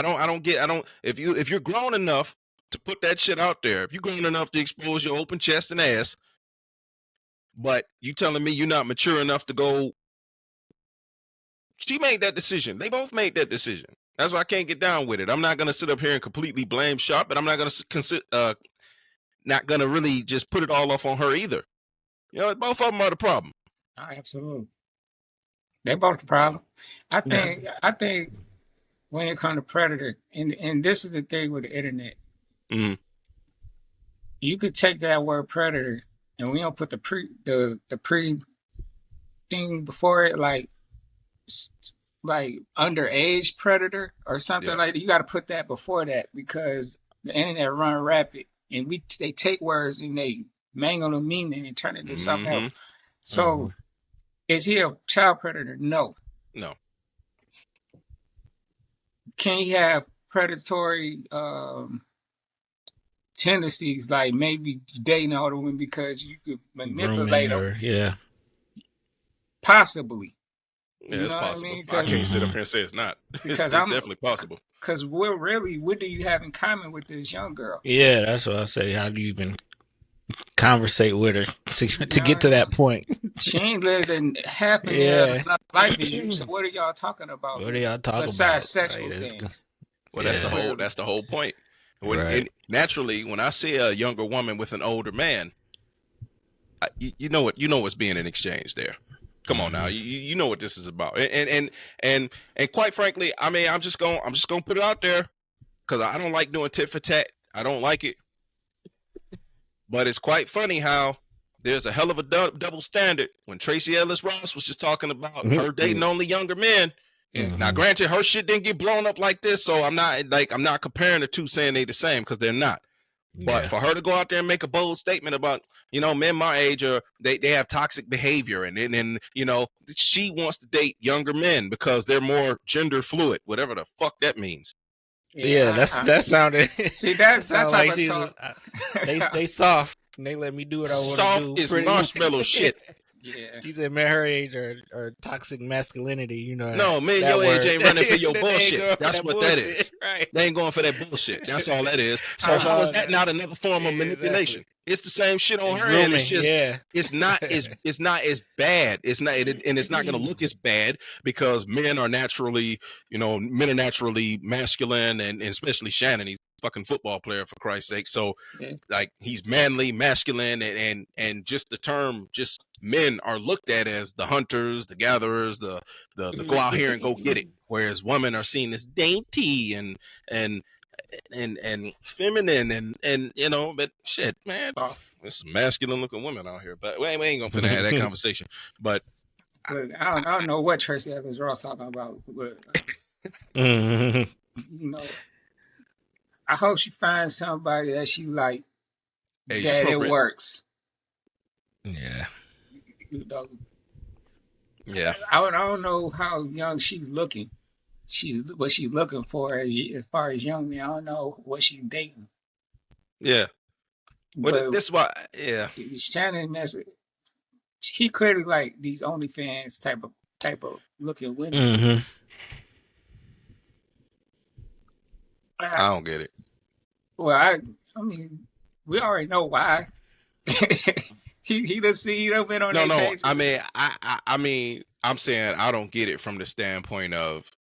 if you're grown enough to put that shit out there, if you're grown enough to expose your open chest and ass, but you telling me you're not mature enough to go. She made that decision. They both made that decision. That's why I can't get down with it. I'm not going to sit up here and completely blame Sharpe, but I'm not going to not going to really just put it all off on her either. You know, both of them are the problem. Oh, absolutely. They're both the problem. I think when it comes to predator, and this is the thing with the internet, you could take that word predator, and we don't put the pre thing before it, like underage predator or something like that. You got to put that before that, because the internet run rapid, and they take words and they mangle the meaning and turn it into something else. So, is he a child predator? No. Can he have predatory tendencies, like maybe dating older women because you could manipulate them? Yeah. Possibly. Yeah, it's possible. I can't sit up here and say it's not. It's definitely possible. Because what do you have in common with this young girl? Yeah, that's what I say. How do you even conversate with her to get to that point. She ain't lived in half a year of another life as you. So what are y'all talking about? What are y'all talking besides about? sexual Right, things? Well, Yeah. that's the whole point. When Right. naturally, when I see a younger woman with an older man, you know what's being in exchange there. Come on now, you know what this is about. And quite frankly, I mean, I'm just gonna put it out there because I don't like doing tit for tat. I don't like it. But it's quite funny how there's a hell of a double standard when Tracy Ellis Ross was just talking about her dating only younger men. Yeah. Now, granted, her shit didn't get blown up like this, so I'm not comparing the two, saying they the same, because they're not. But for her to go out there and make a bold statement about, men my age they have toxic behavior, and then she wants to date younger men because they're more gender fluid, whatever the fuck that means. Yeah, that sounded. See, that's that type like of she talk. they soft. And they let me do what I want to do. Soft is marshmallow shit. Yeah. She said, "Man, her age or toxic masculinity." No, man, your age ain't running for your bullshit. That's what that is. Right. They ain't going for that bullshit. That's all that is. So how is that not another form of manipulation? Exactly. It's the same shit on her end. It's just it's not as bad. It's not, and it's not going to look as bad because men are naturally masculine, and especially Shannon. He's a fucking football player, for Christ's sake. So like, he's manly, masculine, and just the term, just men are looked at as the hunters, the gatherers, the go out here and go get it. Whereas women are seen as dainty and feminine, and but shit, man, there's some masculine looking women out here. But we ain't gonna have that conversation. But look, I don't know what Tracy Ellis Ross talking about, but I hope she finds somebody that she like, age that it appropriate. works. Yeah. Yeah. I don't know how young she's looking. What she's looking for as far as young men. I don't know what she's dating. Yeah. But this is why. Yeah. Shannon, he clearly like these OnlyFans type of looking women. Mm-hmm. I don't get it. Well, I mean, we already know why. he been on that page. I mean, I'm saying I don't get it from the standpoint of,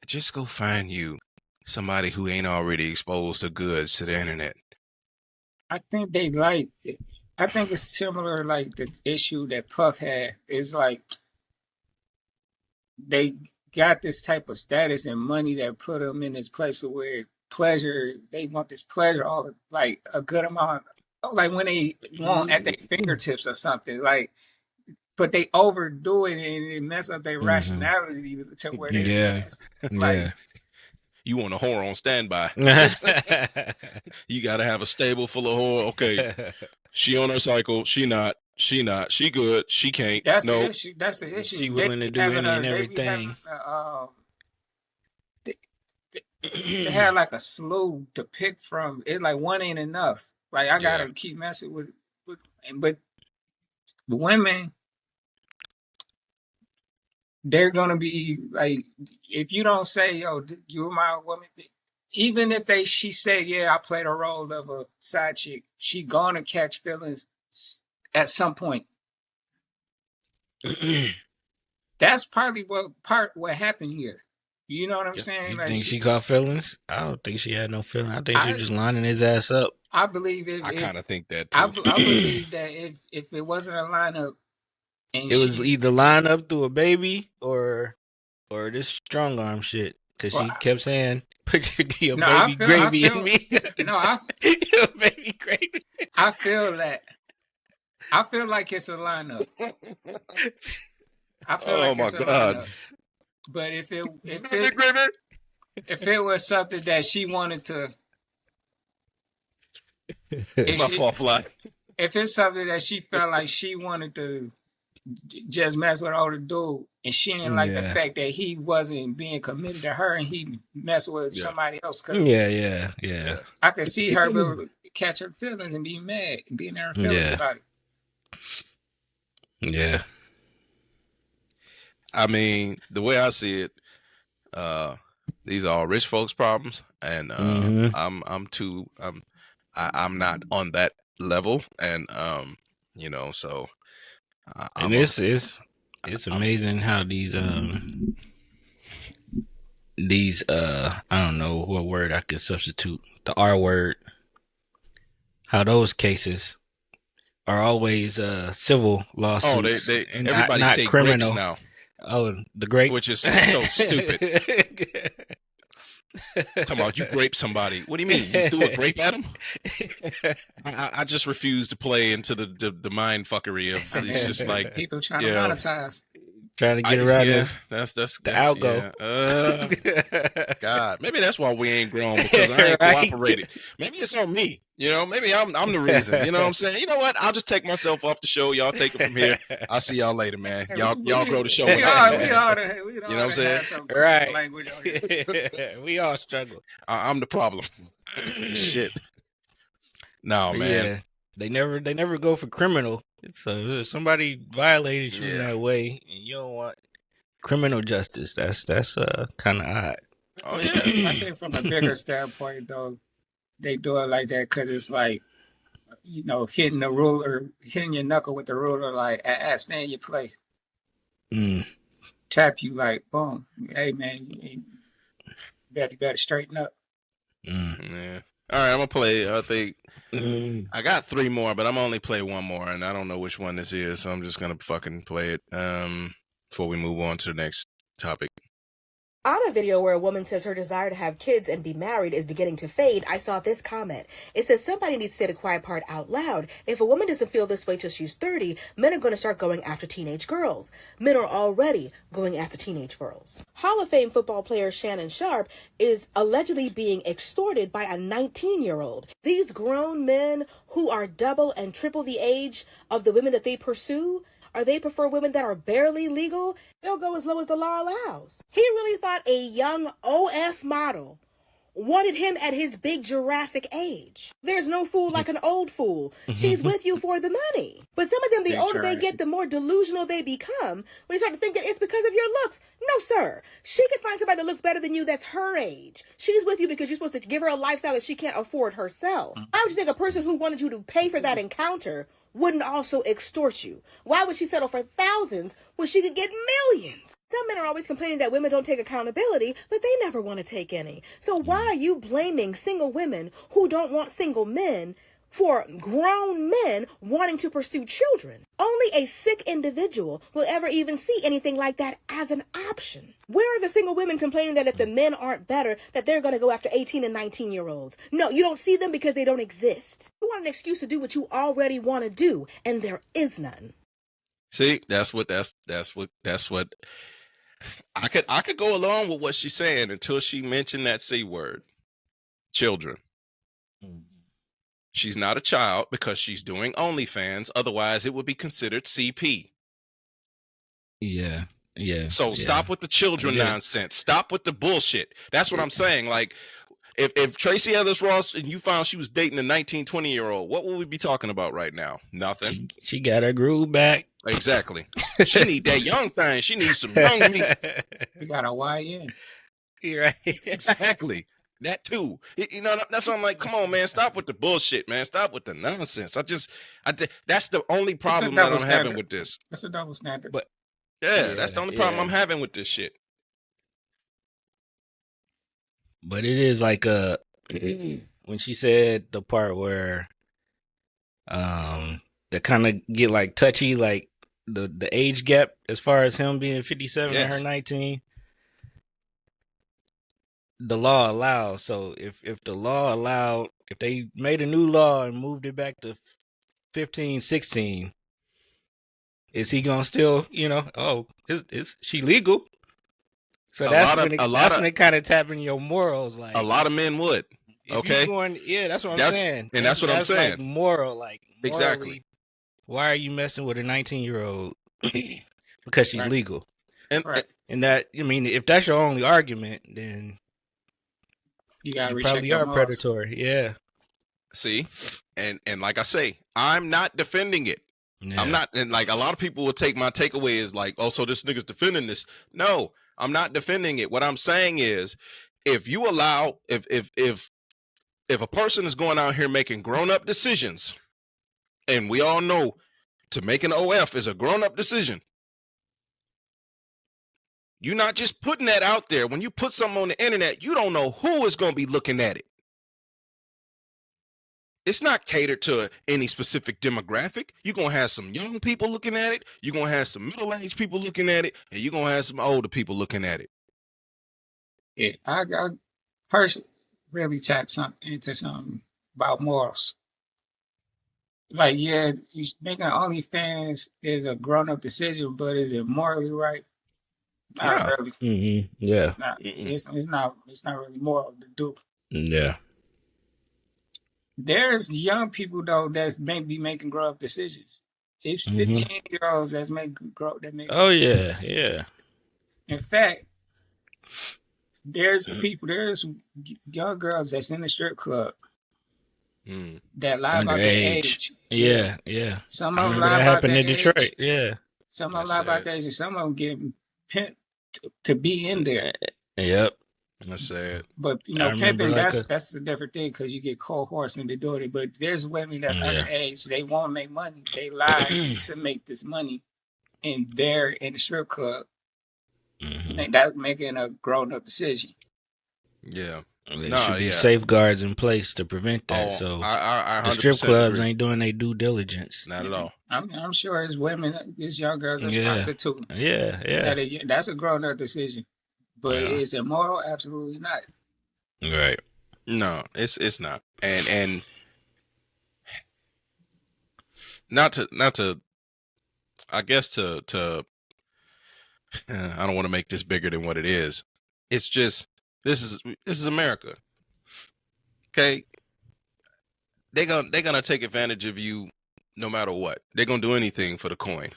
just go find you somebody who ain't already exposed to goods to the internet. I think they like it. I think it's similar, like the issue that Puff had. Is like they got this type of status and money that put them in this place where they want this pleasure, all like a good amount, like when they want at their fingertips or something, like, but they overdo it and it mess up their rationality to where they like, you want a whore on standby. You got to have a stable full of whore. Okay, she on her cycle. She not. She good. She can't. That's the issue. She willing to do any and everything. They had like a slew to pick from. It's like one ain't enough. Like, I gotta keep messing with, but the women, they're gonna be like, if you don't say, yo, you're my woman, even if she said, yeah, I played a role of a side chick, she gonna catch feelings at some point. That's probably what happened here. You know what I'm saying? You like, think she caught feelings? I don't think she had no feeling. I think she was just lining his ass up. I believe I kind of think that too. I believe that if it wasn't a lineup, and it was either line up through a baby or this strong arm shit. Because she kept saying, "Put your baby gravy in me." Your baby gravy. I feel that. I feel like it's a lineup. I feel like it's a lineup. But if it was something that she wanted to, if it's something that she felt like she wanted to just mess with older dude, and she didn't like the fact that he wasn't being committed to her and he messed with somebody else. Yeah. I could see her be able to catch her feelings and be mad and be in her feelings about it. Yeah. I mean, the way I see it, these are all rich folks' problems, and I'm not on that level, and so And it's amazing how these I don't know what word I could substitute, the R word, how those cases are always civil lawsuits they and everybody not say criminal. grapes now, Oh, the grape, which is so stupid. Talking about you grape somebody. What do you mean? You threw a grape at him? I just refuse to play into the mind fuckery of it's just like people trying to monetize. Trying to get around that's the algo. Yeah. God, maybe that's why we ain't grown, because I ain't cooperated. Maybe it's on me. Maybe I'm the reason. You know what I'm saying? You know what? I'll just take myself off the show. Y'all take it from here. I'll see y'all later, man. Y'all grow the show. We all you know what I'm saying? Right. We all struggle. I'm the problem. Shit. No, man. Yeah, they never go for criminal. It's somebody violated you in that way, and you don't want criminal justice. That's kind of odd. Oh yeah. I think from a bigger standpoint, though, they do it like that because it's like, hitting the ruler, hitting your knuckle with the ruler, like, stay in your place. Tap you like, boom. Hey, man, you better straighten up. Yeah. All right, I'm gonna play. I think I got 3 more, but I'm gonna only play 1 more, and I don't know which one this is, so I'm just gonna fucking play it before we move on to the next topic. On a video where a woman says her desire to have kids and be married is beginning to fade, I saw this comment. It says somebody needs to say the quiet part out loud. If a woman doesn't feel this way till she's 30, men are going to start going after teenage girls. Men are already going after teenage girls. Hall of Fame football player Shannon Sharp is allegedly being extorted by a 19-year-old. These grown men who are double and triple the age of the women that they pursue, or they prefer women that are barely legal, they'll go as low as the law allows. He really thought a young OF model wanted him at his big Jurassic age. There's no fool like an old fool. She's with you for the money. But some of them, the older they get, the more delusional they become when you start to think that it's because of your looks. No, sir. She could find somebody that looks better than you that's her age. She's with you because you're supposed to give her a lifestyle that she can't afford herself. Why would you think a person who wanted you to pay for that encounter wouldn't also extort you? Why would she settle for thousands when she could get millions? Some men are always complaining that women don't take accountability, but they never want to take any. So why are you blaming single women who don't want single men for grown men wanting to pursue children? Only a sick individual will ever even see anything like that as an option. Where are the single women complaining that if the men aren't better, that they're going to go after 18 and 19-year-olds? No, you don't see them because they don't exist. You want an excuse to do what you already want to do, and there is none. See, that's what I could go along with what she's saying until she mentioned that C word, children. She's not a child because she's doing OnlyFans. Otherwise, it would be considered CP. Yeah. So stop with the children nonsense. Stop with the bullshit. That's what I'm saying. Like, if Tracy Ellis Ross and you found she was dating a 19, 20-year-old, what would we be talking about right now? Nothing. She got her groove back. Exactly. She need that young thing. She needs some young meat. You got a YN. Right. Exactly. That too. That's why I'm like, come on, man. Stop with the bullshit, man. Stop with the nonsense. That's the only problem that I'm having with this. That's a double standard. But that's the only problem I'm having with this shit. But it is like when she said the part where that kind of get like touchy, like the age gap as far as him being 57 and her 19. The law allows. So if the law allowed, if they made a new law and moved it back to 15, 16, is he gonna still, is she legal? So that's when it kind of tapping your morals. Like a lot of men would. Okay. That's what I'm saying. And that's what I'm saying. Like moral, like morally, exactly. Why are you messing with a 19-year-old? Because she's legal. And that, if that's your only argument, then you probably are predatory. Yeah. See, and like I say, I'm not defending it. Yeah. I'm not, and like a lot of people will take my takeaway is like, oh, so this nigga's defending this. No, I'm not defending it. What I'm saying is, if you allow, if a person is going out here making grown up decisions, And we all know to make an OF is a grown-up decision. You're not just putting that out there. When you put something on the internet, you don't know who is going to be looking at it. It's not catered to any specific demographic. You're going to have some young people looking at it. You're going to have some middle-aged people looking at it. And you're going to have some older people looking at it. Yeah, I personally really tap into something about morals. Like, yeah, making OnlyFans is a grown-up decision, but is it morally right? Not really. Mm-hmm. Yeah. It's not really moral to do. Yeah. There's young people though that's maybe making grown-up decisions. It's 15-year-olds that's making Oh yeah, yeah. In fact, there's young girls that's in the strip club that lie about their age. Yeah, yeah. Some of them that lie about happened their in Detroit. age. Yeah. Some of them lie about their age, and some of them getting pimped to be in there. Yep. That's sad. But pimping, that's a different thing because you get cohorts into doing it. But there's women that's underage. They want to make money. They lie to make this money, and they're in the strip club. And that's making a grown-up decision. Yeah. There should be safeguards in place to prevent that. So I the strip clubs ain't doing their due diligence. Not at all. I'm sure it's women, it's young girls that's prostituting. Yeah. That's a grown-up decision. But is it moral? Absolutely not. Right. No, it's not. And not to I guess to I don't want to make this bigger than what it is. It's just this is America. Okay? They're gonna take advantage of you no matter what. They're gonna do anything for the coin.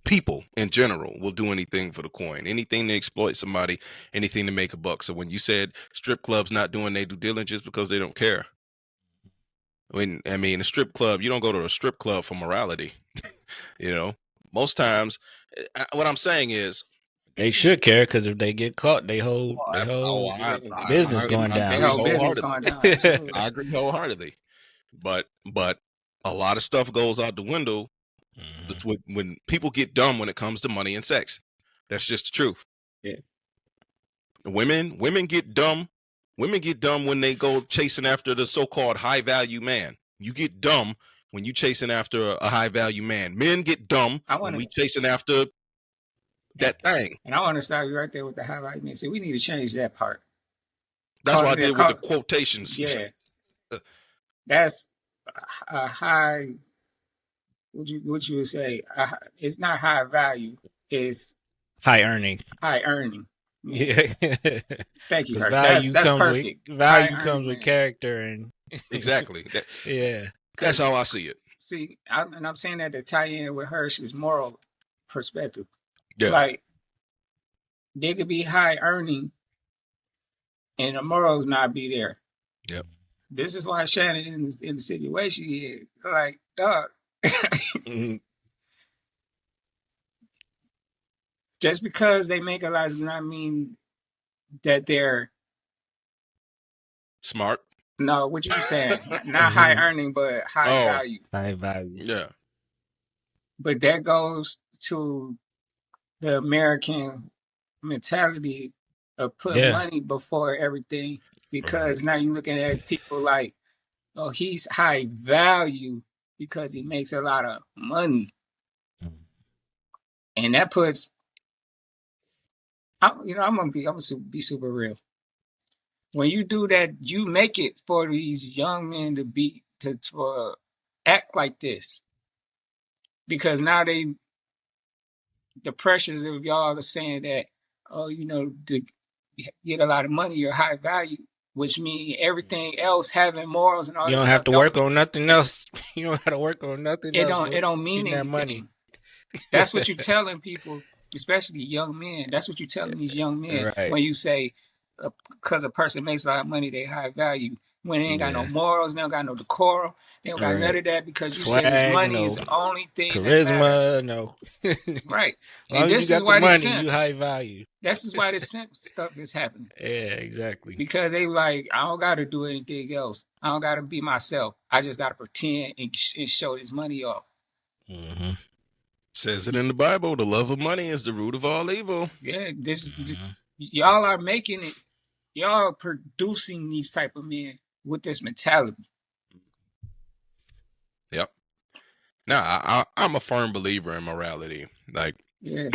People in general will do anything for the coin, anything to exploit somebody, anything to make a buck. So when you said strip clubs not doing their due diligence because they don't care, a strip club, you don't go to a strip club for morality. Most times, what I'm saying is they should care because if they get caught, they whole business going down. I agree wholeheartedly, but a lot of stuff goes out the window. When people get dumb when it comes to money and sex, that's just the truth. Yeah. Women get dumb. Women get dumb when they go chasing after the so-called high value man. You get dumb when you chasing after a high value man. Men get dumb when we chasing after that thing. And I want to stop you right there with the high value man. See, we need to change that part. That's what I did with the quotations. Yeah. That's a high. What you would say? It's not high value. It's high earning. High earning. Yeah. Thank you, Value that's perfect. Value comes with character and exactly. Yeah. That's how I see it. See, I'm saying that to tie in with Hirsch's moral perspective. Yeah. Like they could be high earning, and the morals not be there. Yep. This is why Shannon in the situation is like, dog. Just because they make a lot does not mean that they're smart. No, what you saying? Not high earning, but high value. High value. Yeah. But that goes to the American mentality of putting money before everything, because now you're looking at people like, oh, he's high value because he makes a lot of money. And that puts, I'm gonna be super real. When you do that, you make it for these young men to act like this, because now the pressures of y'all are saying that, to get a lot of money, you're high value, which means everything else having morals and all. You don't have to work on nothing else. You don't have to work on nothing else. It don't mean anything. That money. That's what you're telling people, especially young men. That's what you're telling these young men when you say, because a person makes a lot of money, they high value. when they ain't got no Yeah. morals, they don't got no decorum, they don't got none Right. of that because you said his Swag, money no is the only thing that matters. charisma, no. Right. As And long as you this is got the why this money, you simps. high value. This is why this simp stuff is happening. Yeah, exactly. Because they like, I don't gotta do anything else. I don't gotta be myself. I just gotta pretend and show this money off. Mm-hmm. Says it in the Bible, the love of money is the root of all evil. Yeah, this Mm-hmm. y'all are making it. Y'all are producing these type of men with this mentality. Yep. Now, I'm a firm believer in morality. Like, Yeah.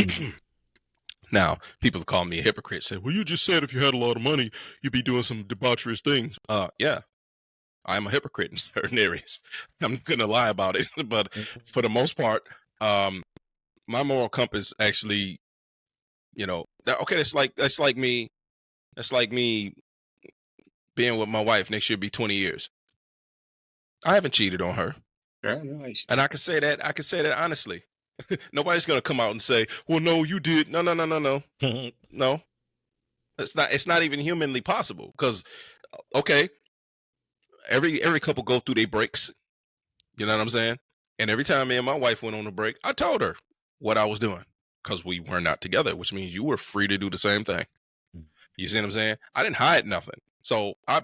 now, people call me a hypocrite. Say, well, you just said if you had a lot of money, you'd be doing some debaucherous things. Yeah, I'm a hypocrite in certain areas. I'm not gonna lie about it, but for the most part, my moral compass actually, okay, that's like me being with my wife next year be 20 years. I haven't cheated on her. Congratulations. And I can say that honestly. Nobody's gonna come out and say, well, no, you did. No. No. It's not even humanly possible. Because okay, every couple go through their breaks. You know what I'm saying? And every time me and my wife went on a break, I told her what I was doing. Because we were not together, which means you were free to do the same thing. You see what I'm saying? I didn't hide nothing. So I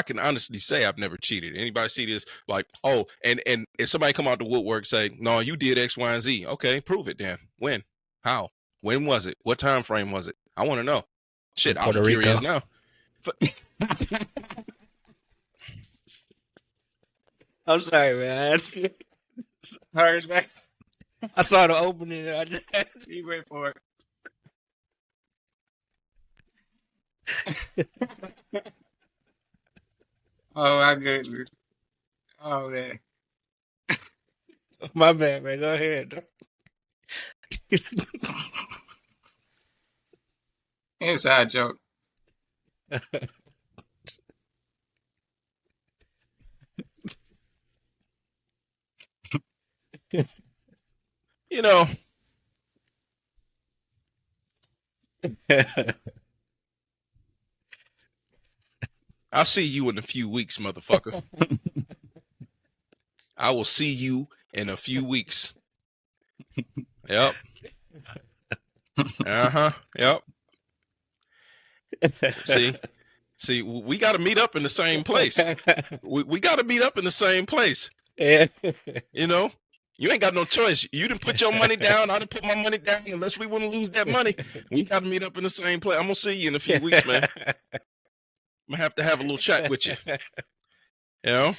can honestly say I've never cheated. Anybody see this? Like, oh, and if somebody come out the woodwork say, no, you did X, Y, and Z. Okay, prove it then. When? How? When was it? What time frame was it? I want to know. Shit, I'm curious now. I'm sorry, man. Hers back. I saw the opening. I just had to You wait for it. Oh my goodness. Oh man. My bad, man. Go ahead. Inside joke. You know, I'll see you in a few weeks, motherfucker. I will see you in a few weeks. Yep. Yep. See, we got to meet up in the same place. We got to meet up in the same place. Yeah. You know, you ain't got no choice. You didn't put your money down. I didn't put my money down. Unless we want to lose that money, we got to meet up in the same place. I'm gonna see you in a few weeks, man. I'm gonna have to have a little chat with you. You know.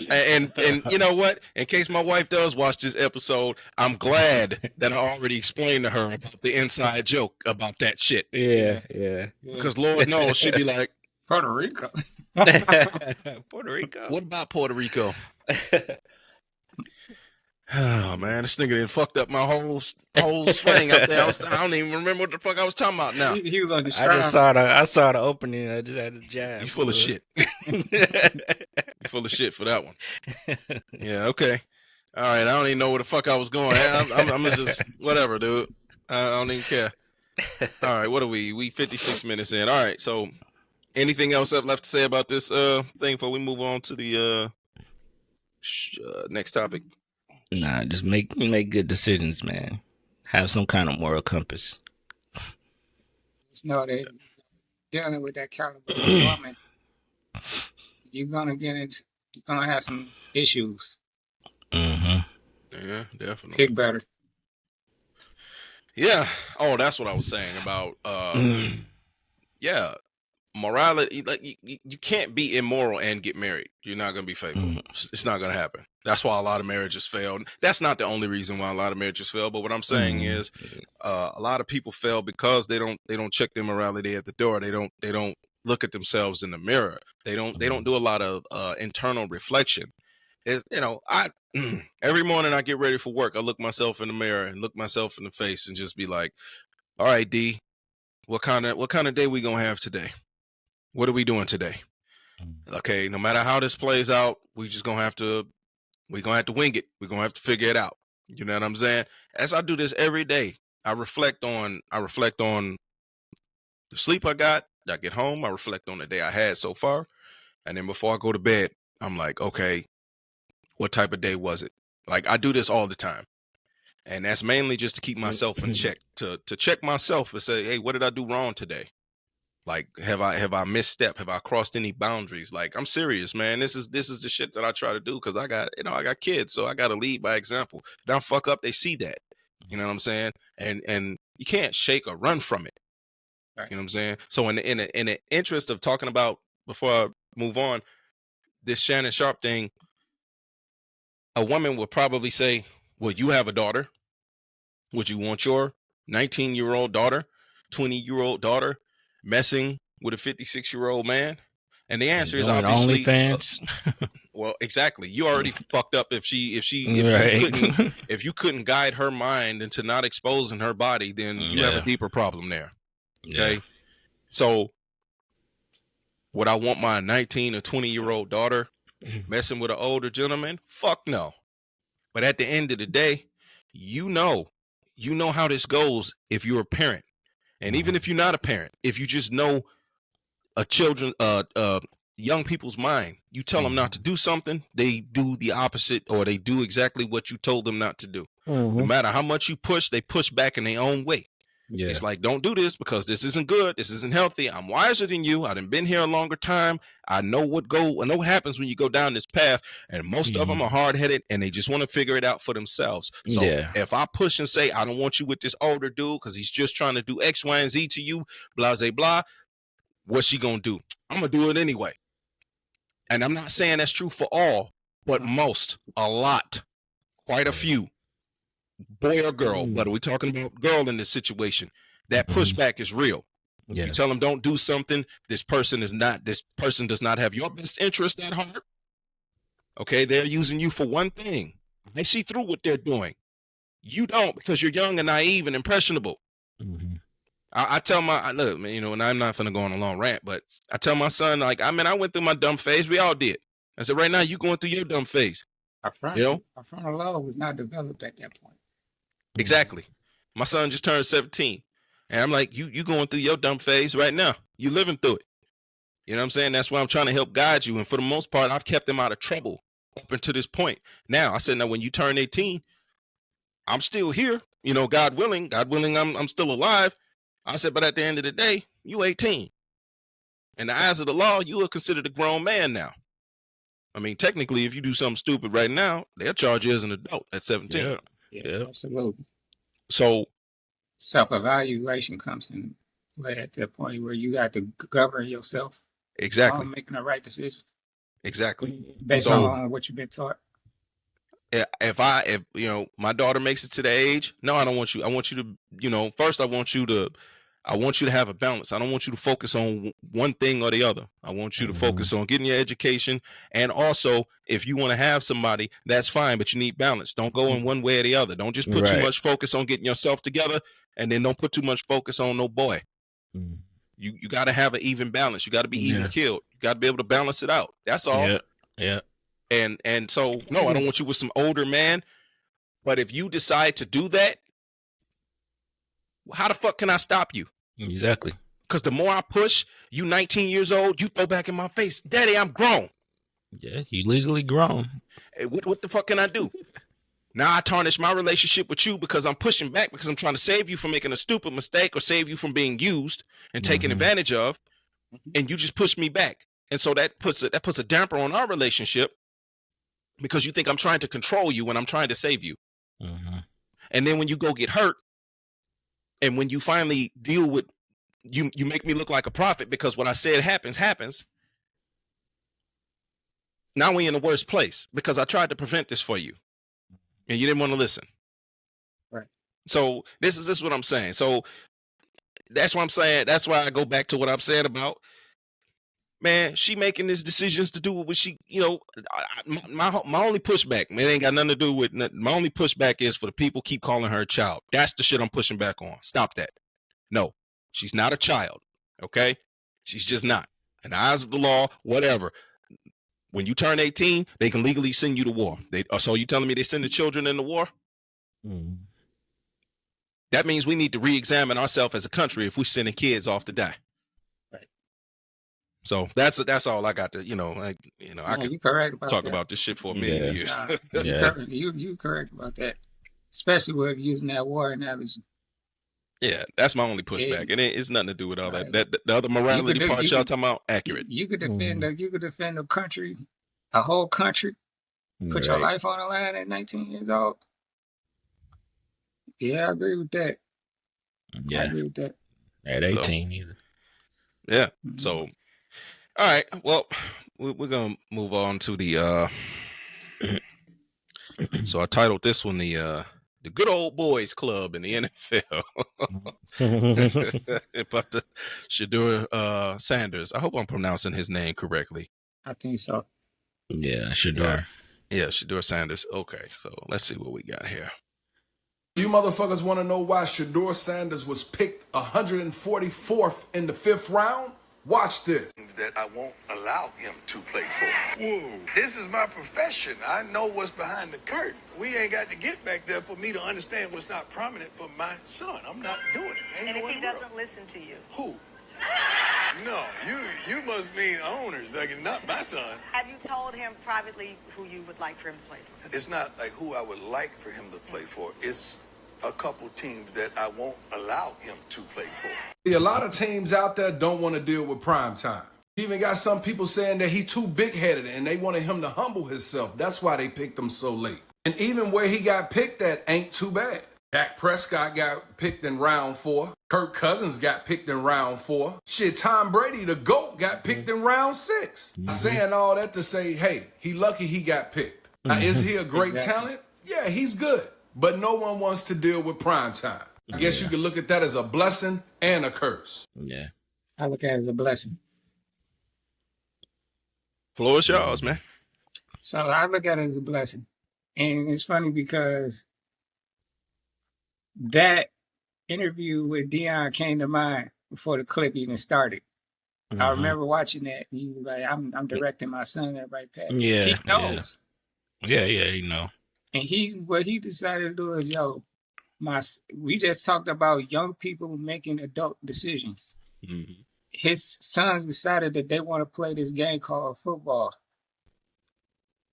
And you know what? In case my wife does watch this episode, I'm glad that I already explained to her about the inside joke about that shit. Yeah. Because Lord knows she'd be like, Puerto Rico. Puerto Rico. what about Puerto Rico? Oh man, this nigga done fucked up my whole swing up there. I don't even remember what the fuck I was talking about now. He was on the I saw the opening. I just had to jab. You full of shit. You full of shit for that one. Yeah, okay. All right, I don't even know where the fuck I was going. I'm just whatever, dude. I don't even care. All right, what are we? We 56 minutes in. All right, so anything else I've left to say about this thing before we move on to the next topic? Nah, just make good decisions, man. Have some kind of moral compass. Just know that dealing with that caliber of woman, you're gonna have some issues. Mm-hmm. Yeah, definitely. Pick better. Yeah. Oh, that's what I was saying about yeah, morality. Like you can't be immoral and get married. You're not gonna be faithful. It's not gonna happen. That's why a lot of marriages fail. That's not the only reason why a lot of marriages fail. But what I'm saying is, a lot of people fail because they don't check their morality at the door. They don't look at themselves in the mirror. They don't do a lot of internal reflection. I every morning I get ready for work. I look myself in the mirror and look myself in the face and just be like, all right, D, what kind of day we gonna have today? What are we doing today? Okay, no matter how this plays out, we're gonna have to wing it. We're gonna have to figure it out. You know what I'm saying? As I do this every day, I reflect on the sleep I got. I get home, I reflect on the day I had so far, And then before I go to bed, I'm like, okay, what type of day was it? Like, I do this all the time. And that's mainly just to keep myself in check, to check myself and say, hey, what did I do wrong today? Like, have I misstepped? Have I crossed any boundaries? Like, I'm serious, man. This is the shit that I try to do because I got kids, so I got to lead by example. If I fuck up, they see that. You know what I'm saying? And you can't shake or run from it. Right. You know what I'm saying? So in the interest of talking about, before I move on, this Shannon Sharp thing, a woman would probably say, well, you have a daughter. Would you want your 19-year-old daughter, 20-year-old daughter messing with a 56-year-old man? And the answer is Doing obviously OnlyFans. well, exactly. You already fucked up if Right. if you couldn't guide her mind into not exposing her body, then you have a Yeah. deeper problem there. Yeah. Okay. So would I want my 19 or 20-year-old daughter messing with an older gentleman? Fuck no. But at the end of the day, you know how this goes if you're a parent. And even if you're not a parent, if you just know young people's mind, you tell them not to do something, they do the opposite, or they do exactly what you told them not to do. No matter how much you push, they push back in their own way. Yeah. It's like, don't do this because this isn't good. This isn't healthy. I'm wiser than you. I done been here a longer time. I know what happens when you go down this path. And most of them are hard-headed and they just want to figure it out for themselves. So if I push and say, I don't want you with this older dude because he's just trying to do X, Y, and Z to you, blah, blah, blah, what's she going to do? I'm going to do it anyway. And I'm not saying that's true for all, but most, a lot, quite a few, boy or girl, but are we talking about girl in this situation? That pushback is real. Yeah. You tell them don't do something. This person does not have your best interest at heart. Okay, they're using you for one thing. They see through what they're doing. You don't, because you're young and naive and impressionable. I tell look, man, you know, and I'm not gonna go on a long rant, but I tell my son, like, I went through my dumb phase. We all did. I said, right now, you going through your dumb phase. Our frontal lobe was not developed at that point. Exactly. My son just turned 17. And I'm like, you going through your dumb phase right now. You living through it. You know what I'm saying? That's why I'm trying to help guide you. And for the most part, I've kept them out of trouble up until this point. Now, I said, now, when you turn 18, I'm still here. You know, God willing, I'm still alive. I said, but at the end of the day, you 18. In the eyes of the law, you are considered a grown man now. I mean, technically, if you do something stupid right now, they'll charge you as an adult at 17. Yeah, absolutely. So self-evaluation comes in play at that point where you got to govern yourself. Exactly. Making the right decision. Exactly. Based on what you've been taught. If you know, my daughter makes it to the age, no, I don't want you. I want you to, you know, first I want you to have a balance. I don't want you to focus on one thing or the other. I want you to focus on getting your education. And also, if you want to have somebody, that's fine, but you need balance. Don't go in one way or the other. Don't just put too much focus on getting yourself together and then don't put too much focus on no boy. You got to have an even balance. You got to be even killed. You got to be able to balance it out. That's all. Yeah. And so, no, I don't want you with some older man. But if you decide to do that, how the fuck can I stop you? Exactly. Because the more I push, you 19 years old, you throw back in my face, Daddy, I'm grown. Yeah, you legally grown. Hey, what the fuck can I do? Now I tarnish my relationship with you because I'm pushing back because I'm trying to save you from making a stupid mistake or save you from being used and taken advantage of, and you just push me back. And so that puts a damper on our relationship because you think I'm trying to control you when I'm trying to save you. And then when you go get hurt, and when you finally deal with, you make me look like a prophet because what I said happens. Now we're in the worst place because I tried to prevent this for you and you didn't want to listen. Right. So this is what I'm saying. So that's what I'm saying. That's why I go back to what I'm saying about, man, she making these decisions to do what she, you know, my only pushback, man, it ain't got nothing to do with nothing. My only pushback is for the people keep calling her a child. That's the shit I'm pushing back on. Stop that. No, she's not a child. Okay. She's just not. In the eyes of the law, whatever. When you turn 18, they can legally send you to war. So you telling me they send the children in the war? That means we need to re-examine ourselves as a country if we're sending kids off to die. Right. So that's all I got to, I Yeah, could you correct about talk that. about this shit for a million years. Nah, you correct about that. Especially with using that war analogy. Yeah, that's my only pushback, and it's nothing to do with all Right. that. The other morality part y'all talking about, accurate. You could defend a country, a whole country, put your life on the line at 19 years old. Yeah, I agree with that. Yeah, I agree with that. At 18 either. Yeah. So, all right. Well, we're gonna move on to the. So I titled this one the Good Old Boys Club in the NFL. About the Shedeur Sanders. I hope I'm pronouncing his name correctly. I think so. Yeah, Shedeur. Yeah, Shedeur Sanders. Okay, so let's see what we got here. You motherfuckers want to know why Shedeur Sanders was picked 144th in the 5th round? Watch this. That I won't allow him to play for. Whoa. This is my profession. I know what's behind the curtain. We ain't got to get back there for me to understand what's not prominent for my son. I'm not doing it. And if he doesn't listen to you? Who? No, you must mean owners, like not my son. Have you told him privately who you would like for him to play for? It's not like who I would like for him to play for. It's a couple teams that I won't allow him to play for. See, a lot of teams out there don't want to deal with prime time. You even got some people saying that he's too big-headed and they wanted him to humble himself. That's why they picked him so late. And even where he got picked at ain't too bad. Dak Prescott got picked in round 4. Kirk Cousins got picked in round 4. Shit, Tom Brady, the GOAT, got picked in round 6. I'm saying all that to say, hey, he lucky he got picked. Now, is he a great talent? Yeah, he's good. But no one wants to deal with prime time. I guess you could look at that as a blessing and a curse. Yeah. I look at it as a blessing. Floor is yours, man. So I look at it as a blessing. And it's funny because that interview with Deion came to mind before the clip even started. I remember watching that. He was like, I'm directing my son at right path. Yeah. He knows. Yeah, you know. And what he decided to do is, we just talked about young people making adult decisions. Mm-hmm. His sons decided that they want to play this game called football.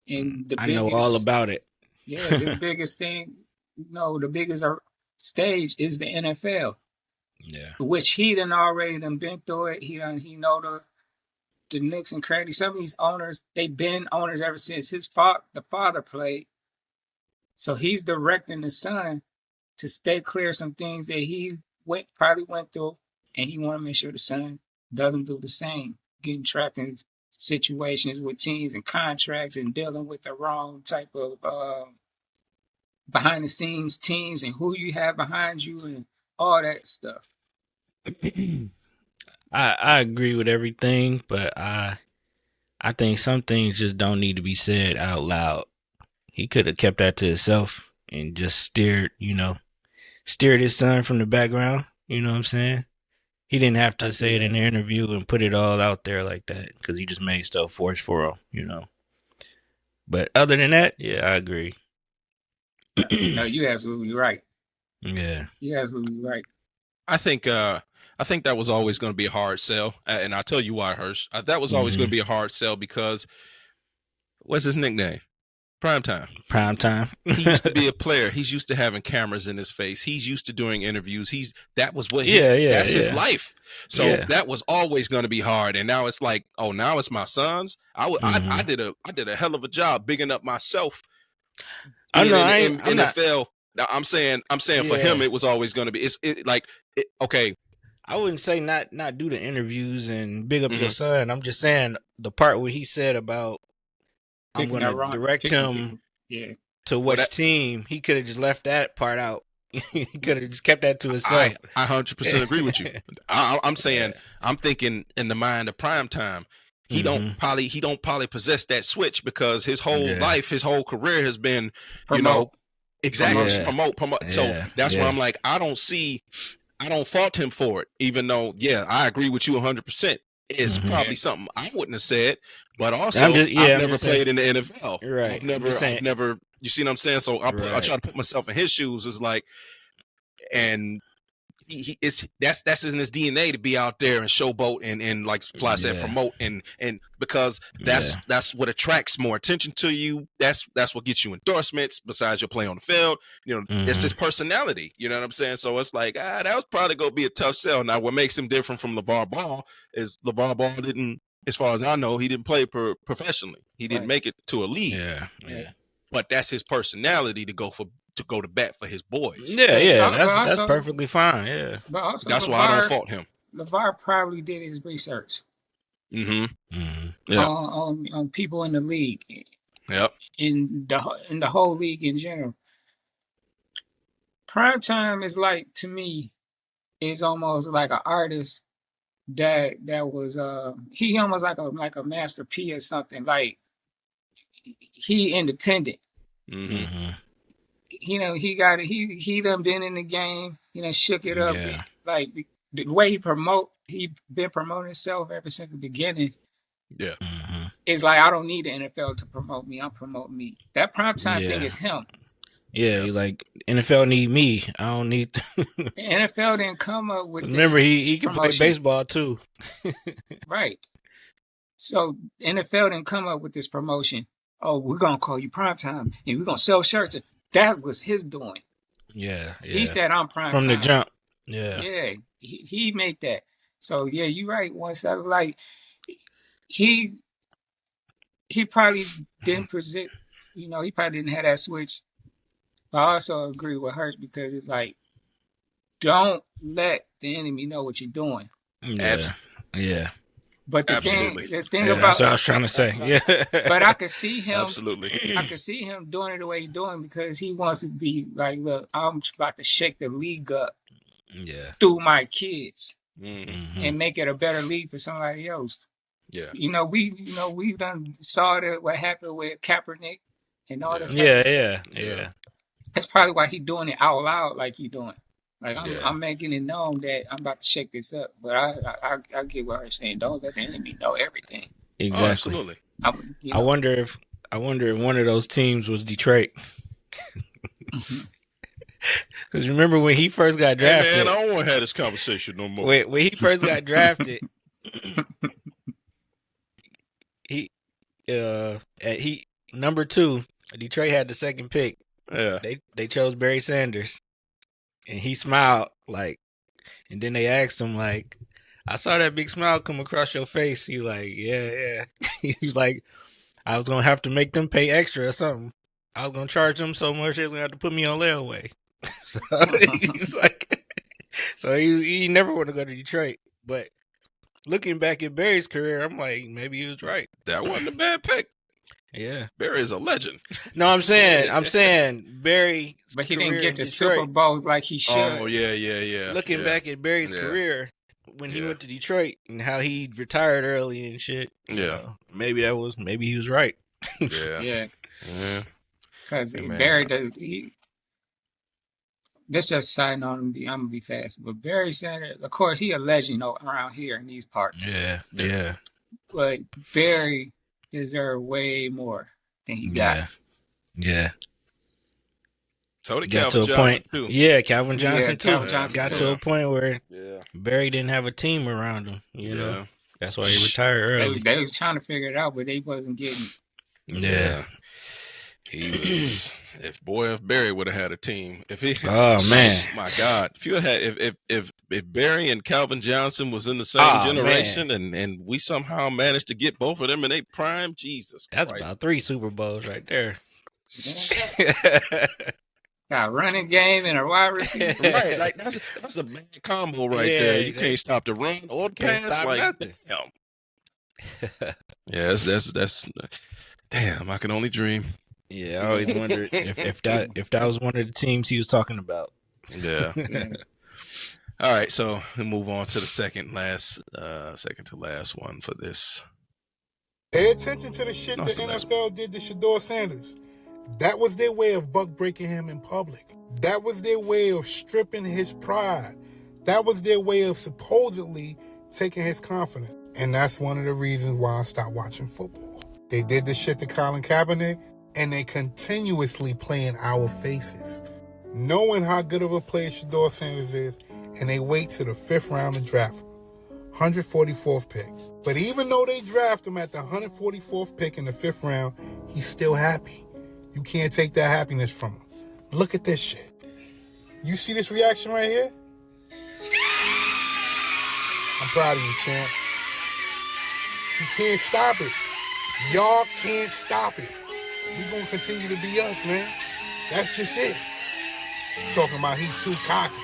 And I know all about it. Yeah, the biggest thing, the biggest stage is the NFL. Yeah. Which he done already been through it. He know the Knicks and crazy. Some of these owners, they've been owners ever since the father played. So he's directing the son to stay clear of some things that he probably went through, and he want to make sure the son doesn't do the same, getting trapped in situations with teams and contracts and dealing with the wrong type of behind the scenes teams and who you have behind you and all that stuff. I agree with everything, but I think some things just don't need to be said out loud. He could have kept that to himself and just steered his son from the background. You know what I'm saying? He didn't have to say it in the interview and put it all out there like that because he just made stuff worse for him, But other than that, yeah, I agree. No, you're absolutely right. Yeah. You're absolutely right. I think that was always going to be a hard sell, and I'll tell you why, Hirsch. That was always going to be a hard sell because what's his nickname? Primetime. He used to be a player. He's used to having cameras in his face. He's used to doing interviews. That's his life. So that was always going to be hard. And now it's like, oh, now it's my sons. I did a hell of a job bigging up myself. I know. NFL. Now, I'm saying for him, it was always going to be. Okay. I wouldn't say not do the interviews and big up your son. I'm just saying the part where he said about I'm going to direct him to which team. He could have just left that part out. He could have just kept that to himself. I 100% agree with you. I'm saying I'm thinking in the mind of Primetime. He don't probably possess that switch because his whole life, his whole career has been, promote. Promote. So that's why I'm like, I don't fault him for it, even though, I agree with you 100%. It's probably something I wouldn't have said, but also I've never played in the NFL. Right. I've never, you see what I'm saying? So I try to put myself in his shoes. It's like, and that's in his DNA to be out there and showboat and like Fly said, promote and because that's what attracts more attention to you. That's what gets you endorsements besides your play on the field. You know, it's his personality. You know what I'm saying? So it's like that was probably gonna be a tough sell. Now, what makes him different from LeVar Ball is LeVar Ball didn't, as far as I know, he didn't play professionally. He didn't make it to a league. Yeah. But that's his personality to go to bat for his boys. That's perfectly fine. Yeah, but also that's LeVar, why I don't fault him. LeVar probably did his research. Yeah. On people in the league. Yep. In the whole league in general. Primetime is like, to me, is almost like an artist that was he almost like a Master P or something. Like, he independent. You know, he done been in the game, you know, shook it up. Yeah. Like, the way he been promoting himself ever since the beginning. Yeah. It's like, I don't need the NFL to promote me. I'm promoting me. That primetime thing is him. Yeah, like, NFL need me. I don't need. The NFL didn't come up with. Remember, this he can play baseball too. Right. So NFL didn't come up with this promotion. Oh, we're gonna call you primetime and we're gonna sell shirts. That was his doing. Yeah. He said, I'm primetime from the jump. Yeah. Yeah. He made that. So yeah, you're right. Once I was like, he probably didn't present. You know, he probably didn't have that switch. But I also agree with Hurts because it's like, don't let the enemy know what you're doing. Yeah. But the thing about that's what I was trying to say. Yeah. But I could see him. Absolutely. I could see him doing it the way he's doing because he wants to be like, look, I'm about to shake the league up. Yeah. Through my kids. And make it a better league for somebody else. Yeah. You know, we done saw what happened with Kaepernick and all that stuff. Yeah. That's probably why he's doing it out loud like he's doing. Like, I'm making it known that I'm about to shake this up. But I get what I'm saying. Don't let the enemy know everything. Exactly. Oh, absolutely. I wonder if one of those teams was Detroit. Because remember when he first got drafted? Hey man, I don't want to have this conversation no more. When he first got drafted, he number 2. Detroit had the second pick. Yeah. They chose Barry Sanders, and he smiled and then they asked him like, "I saw that big smile come across your face." He like, yeah. He's like, "I was gonna have to make them pay extra or something. I was gonna charge them so much they was gonna have to put me on layaway." So he's like, so he never want to go to Detroit. But looking back at Barry's career, I'm like, maybe he was right. That wasn't a bad pick. Yeah, Barry is a legend. No, I'm saying Barry, but he didn't get the Super Bowl like he should. Oh yeah. Looking back at Barry's career when he went to Detroit and how he retired early and shit. Yeah, maybe he was right. Yeah. Because Barry does. This just a side note. I'm gonna be fast, but Barry Sanders, of course, he a legend around here in these parts. Yeah. But Barry deserve way more than he got. Yeah. So did Calvin Johnson too. Yeah, Calvin Johnson too. Calvin Johnson got to a point where Barry didn't have a team around him. You know, that's why he retired early. They was trying to figure it out, but they wasn't getting. Yeah. He was. If Barry would have had a team, oh man, my God, if Barry and Calvin Johnson was in the same generation and we somehow managed to get both of them in their prime, Jesus, that's Christ. about 3 Super Bowls right there. Got a running game and a wide receiver. Right, like that's a bad combo right there. You can't stop the run or the pass. Like, damn. Yeah, that's damn. I can only dream. Yeah, I always wondered if that was one of the teams he was talking about. Yeah. All right, so we move on to the second to last one for this. Pay attention to the shit the NFL did to Shador Sanders. That was their way of buck breaking him in public. That was their way of stripping his pride. That was their way of supposedly taking his confidence. And that's one of the reasons why I stopped watching football. They did this shit to Colin Kaepernick, and they continuously play in our faces. Knowing how good of a player Shador Sanders is, and they wait to the 5th round to draft him. 144th pick. But even though they draft him at the 144th pick in the 5th round, he's still happy. You can't take that happiness from him. Look at this shit. You see this reaction right here? I'm proud of you, champ. You can't stop it. Y'all can't stop it. We're going to continue to be us, man. That's just it. Talking about he too cocky.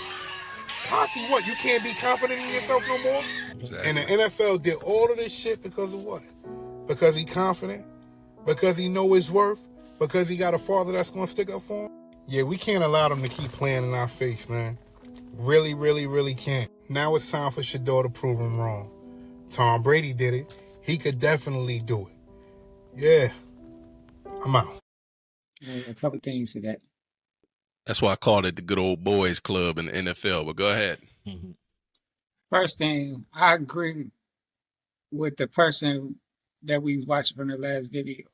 Cocky what? You can't be confident in yourself no more? Exactly. And the NFL did all of this shit because of what? Because he confident? Because he know his worth? Because he got a father that's going to stick up for him? Yeah, we can't allow them to keep playing in our face, man. Really, really, really can't. Now it's time for Shador to prove him wrong. Tom Brady did it. He could definitely do it. Yeah. I'm out. A couple things to that. That's why I called it the good old boys club in the NFL, but go ahead. Mm-hmm. First thing, I agree with the person that we watched from the last video.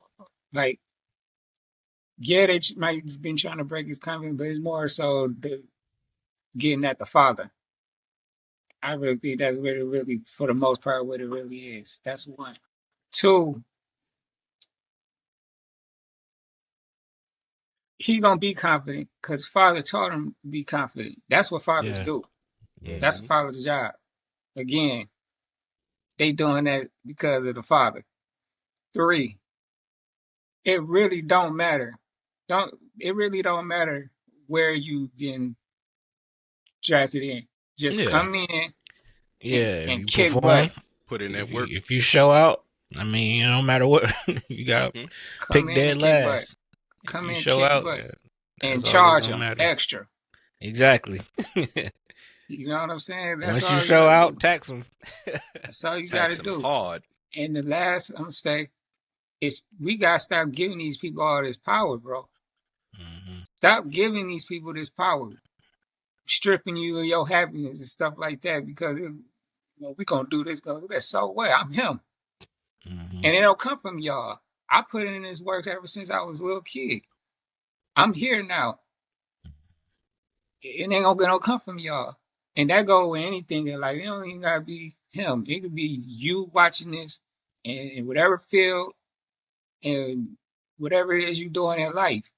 Like, yeah, they might have been trying to break his confidence, but it's more so the getting at the father. I really think that's what it really, for the most part, what it really is. That's one. Two, he gonna be confident because father taught him to be confident. That's what fathers do. Yeah. That's a father's job. Again, they doing that because of the father. Three, it really don't matter. It really don't matter where you've been drafted in. Just come in and kick butt. Put in that work. If you show out, I mean, no matter what, you got pick dead last. Come in, show kick out, butt, and charge them extra. Exactly. You know what I'm saying? That's Once all you show gotta out, do. tax them. That's all you got to do. Hard. And the last, I'm going to say, is we got to stop giving these people all this power, bro. Mm-hmm. Stop giving these people this power. Stripping you of your happiness and stuff like that because we going to do this, going to do that. So what? I'm him. Mm-hmm. And it don't come from y'all. I put in this work ever since I was a little kid. I'm here now. It ain't gonna come from y'all. And that go with anything. Like, it don't even gotta be him. It could be you watching this and in whatever field and whatever it is you doing in life.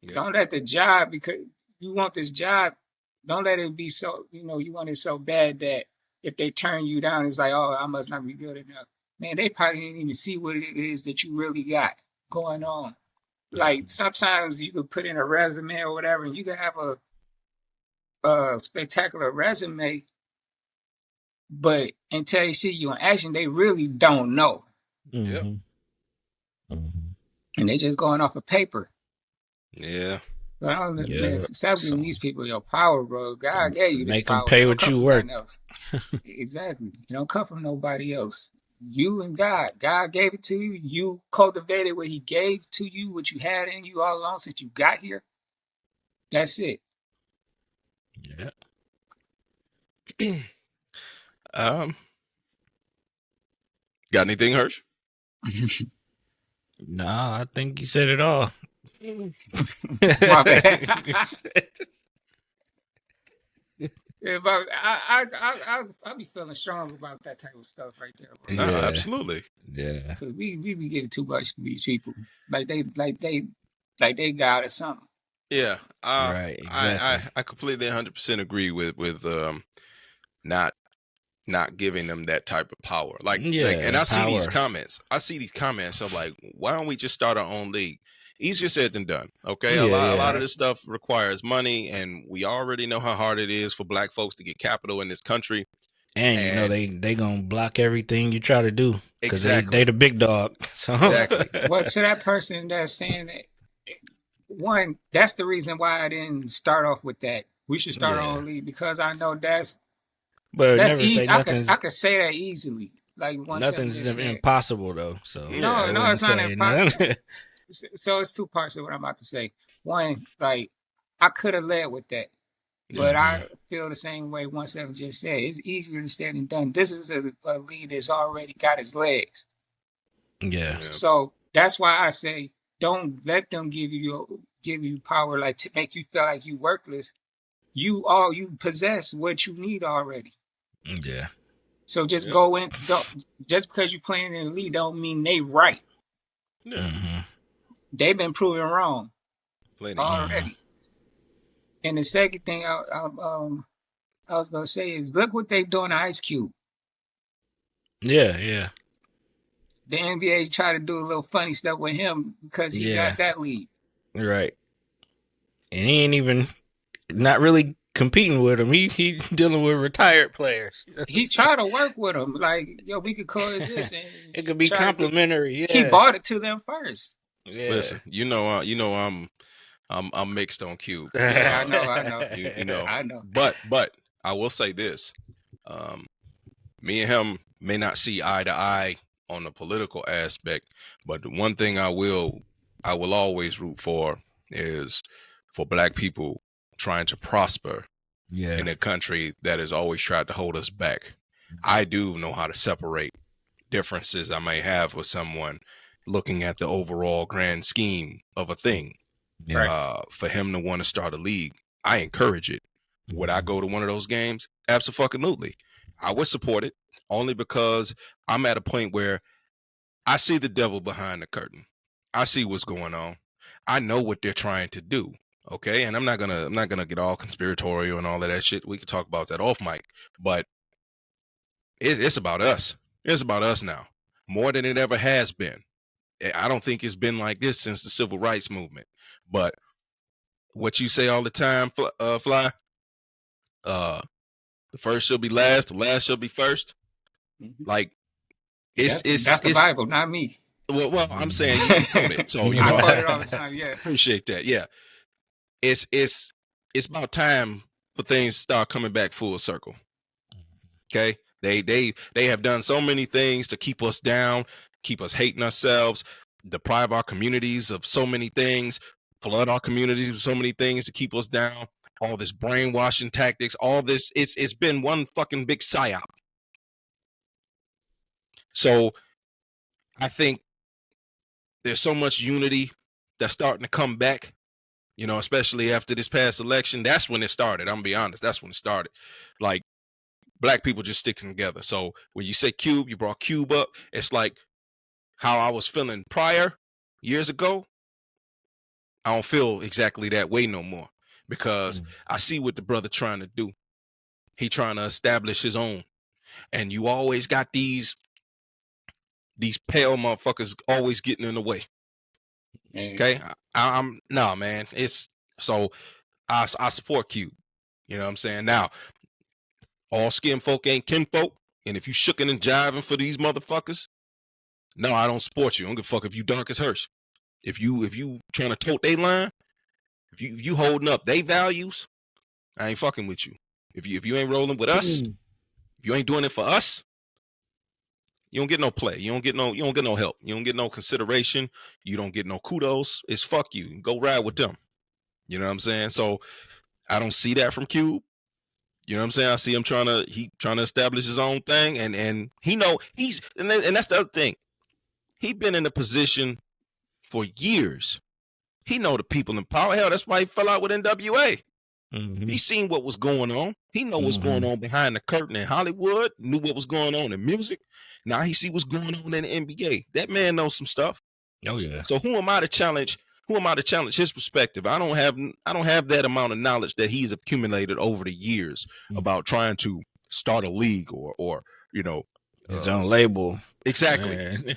Yeah. Don't let the job, because you want this job, don't let it be so, you want it so bad that if they turn you down, it's like, oh, I must not be good enough. Man, they probably didn't even see what it is that you really got going on. Yeah. Like, sometimes you could put in a resume or whatever, and you can have a spectacular resume, but until they see you in action, they really don't know. Mm-hmm. Mm-hmm. And they just going off of paper. Yeah. But I don't know, man, stop giving these people your power, bro. God gave you this make power. Make them pay what you work. Exactly. It don't come from nobody else. You and God. God gave it to you. You cultivated what he gave to you, what you had in you all along since you got here. That's it. Yeah. Got anything, Hirsch? Nah, I think you said it all. My bad. Yeah, but I be feeling strong about that type of stuff right there, bro. No, absolutely. Yeah. Because we be giving too much to these people, like they got or something. Yeah, right. Exactly. I completely 100% agree with not giving them that type of power. And I see these comments. I'm like, why don't we just start our own league? Easier said than done. Okay, a lot of this stuff requires money, and we already know how hard it is for Black folks to get capital in this country. And they gonna block everything you try to do because exactly. they the big dog. So. Exactly. Well, to that person that's saying that, one, that's the reason why I didn't start off with that. We should start our own league because I know that's easy. I could say that easily. Like nothing's impossible though. So no, it's not impossible. So it's two parts of what I'm about to say. One, like, I could have led with that, but I feel the same way 17 just said. It's easier to said than done. This is a league that's already got its legs. Yeah. So that's why I say don't let them give you power, like, to make you feel like you worthless. you possess what you need already. Yeah. So just go in. Just because you playing in the league don't mean they right. Mm-hmm. They've been proven wrong Plenty. already. And the second thing I was gonna say is look what they doing to Ice Cube. Yeah. The NBA tried to do a little funny stuff with him because he got that lead. Right. And he ain't even not really competing with him. He dealing with retired players. He tried to work with him, like, yo, we could coexist. And it could be complimentary. Yeah. He bought it to them first. Yeah. Listen, I'm mixed on Cube. Yeah, I know. You know. I know. But I will say this. Me and him may not see eye to eye on the political aspect, but the one thing I will always root for is for black people trying to prosper in a country that has always tried to hold us back. I do know how to separate differences I may have with someone looking at the overall grand scheme of a thing. For him to want to start a league, I encourage it. Would I go to one of those games? Absolutely. I would support it only because I'm at a point where I see the devil behind the curtain. I see what's going on. I know what they're trying to do. Okay. And I'm not gonna get all conspiratorial and all of that shit. We could talk about that off mic, but it's about us. It's about us now more than it ever has been. I don't think it's been like this since the civil rights movement, but what you say all the time, Fly, the first shall be last, the last shall be first. Like that's the Bible, not me. Well, I'm saying you quote it, so you know I quote it all the time. Yeah, appreciate that. Yeah, it's about time for things to start coming back full circle. Okay, they have done so many things to keep us down, keep us hating ourselves, deprive our communities of so many things, flood our communities with so many things to keep us down. All this brainwashing tactics, all this, it's been one fucking big psyop. So I think there's so much unity that's starting to come back, especially after this past election. That's when it started. I'm gonna be honest. That's when it started. Like, black people just sticking together. So when you say Cube, you brought Cube up. It's like how I was feeling prior years ago. I don't feel exactly that way no more because I see what the brother trying to do. He trying to establish his own. And you always got these pale motherfuckers always getting in the way. Okay, I'm no man. It's so I support Cube. You know what I'm saying? Now, all skin folk ain't kinfolk, and if you shooking and jiving for these motherfuckers, no, I don't support you. I don't give a fuck if you dark as Hirsch. If you trying to tote they line, if you holding up they values, I ain't fucking with you. If you ain't rolling with us, if you ain't doing it for us, you don't get no play. You don't get no help. You don't get no consideration. You don't get no kudos. It's fuck you. Go ride with them. You know what I'm saying? So I don't see that from Cube. You know what I'm saying? I see him trying to establish his own thing, and he know and that's the other thing. He been in a position for years. He know the people in power. Hell, that's why he fell out with NWA. He seen what was going on. He know what's going on behind the curtain in Hollywood. Knew what was going on in music. Now he see what's going on in the NBA. That man knows some stuff. Oh yeah. So who am I to challenge? Who am I to challenge his perspective? I don't have that amount of knowledge that he's accumulated over the years about trying to start a league or his own label. Exactly.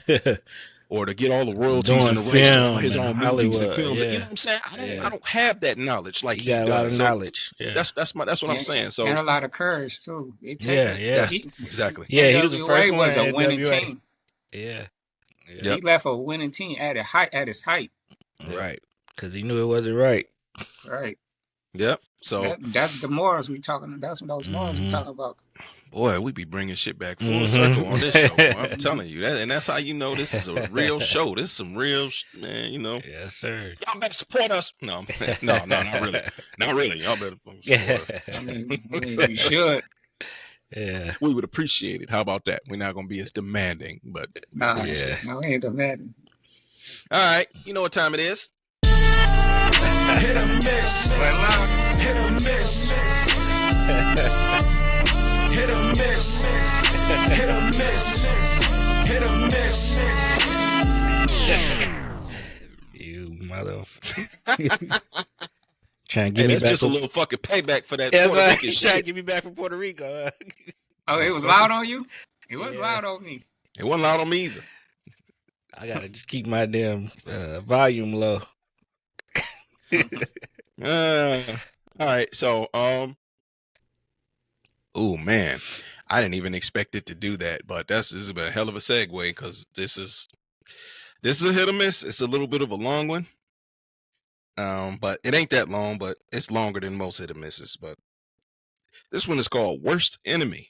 Or to get all the royalties in the race to his own movies and films. Yeah. You know what I'm saying? I don't have that knowledge like he got a lot of knowledge. Yeah. That's what I'm saying. So and a lot of courage too. Exactly. Yeah, he was the first one was a winning NWA. team. Yeah. He left a winning team at his height. Right. Because he knew it wasn't right. Right. Yep. So that's the morals we talking. That's what those morals we talking about. Boy, we be bringing shit back full circle on this show. I'm telling you that, and that's how you know this is a real show. This is some real, man. Yes, sir. Y'all better support us. No, not really, not really. Y'all better support us. I mean, you should. Yeah, we would appreciate it. How about that? We're not gonna be as demanding, but no, we ain't demanding. All right, you know what time it is. Hit or miss. Hit or miss. Hit or miss. Hit or miss. Hit or miss. You motherfucker. Trying to give Hey, me that's back just a little fucking payback for that That's Puerto right. Rican Trying to shit. get me back from Puerto Rico. Oh, it was loud on you? It was loud on me. It wasn't loud on me either. I gotta just keep my damn volume low. All right, so oh man, I didn't even expect it to do that, but this has been a hell of a segue because this is a hit or miss. It's a little bit of a long one, but it ain't that long, but it's longer than most hit or misses. But this one is called Worst Enemy.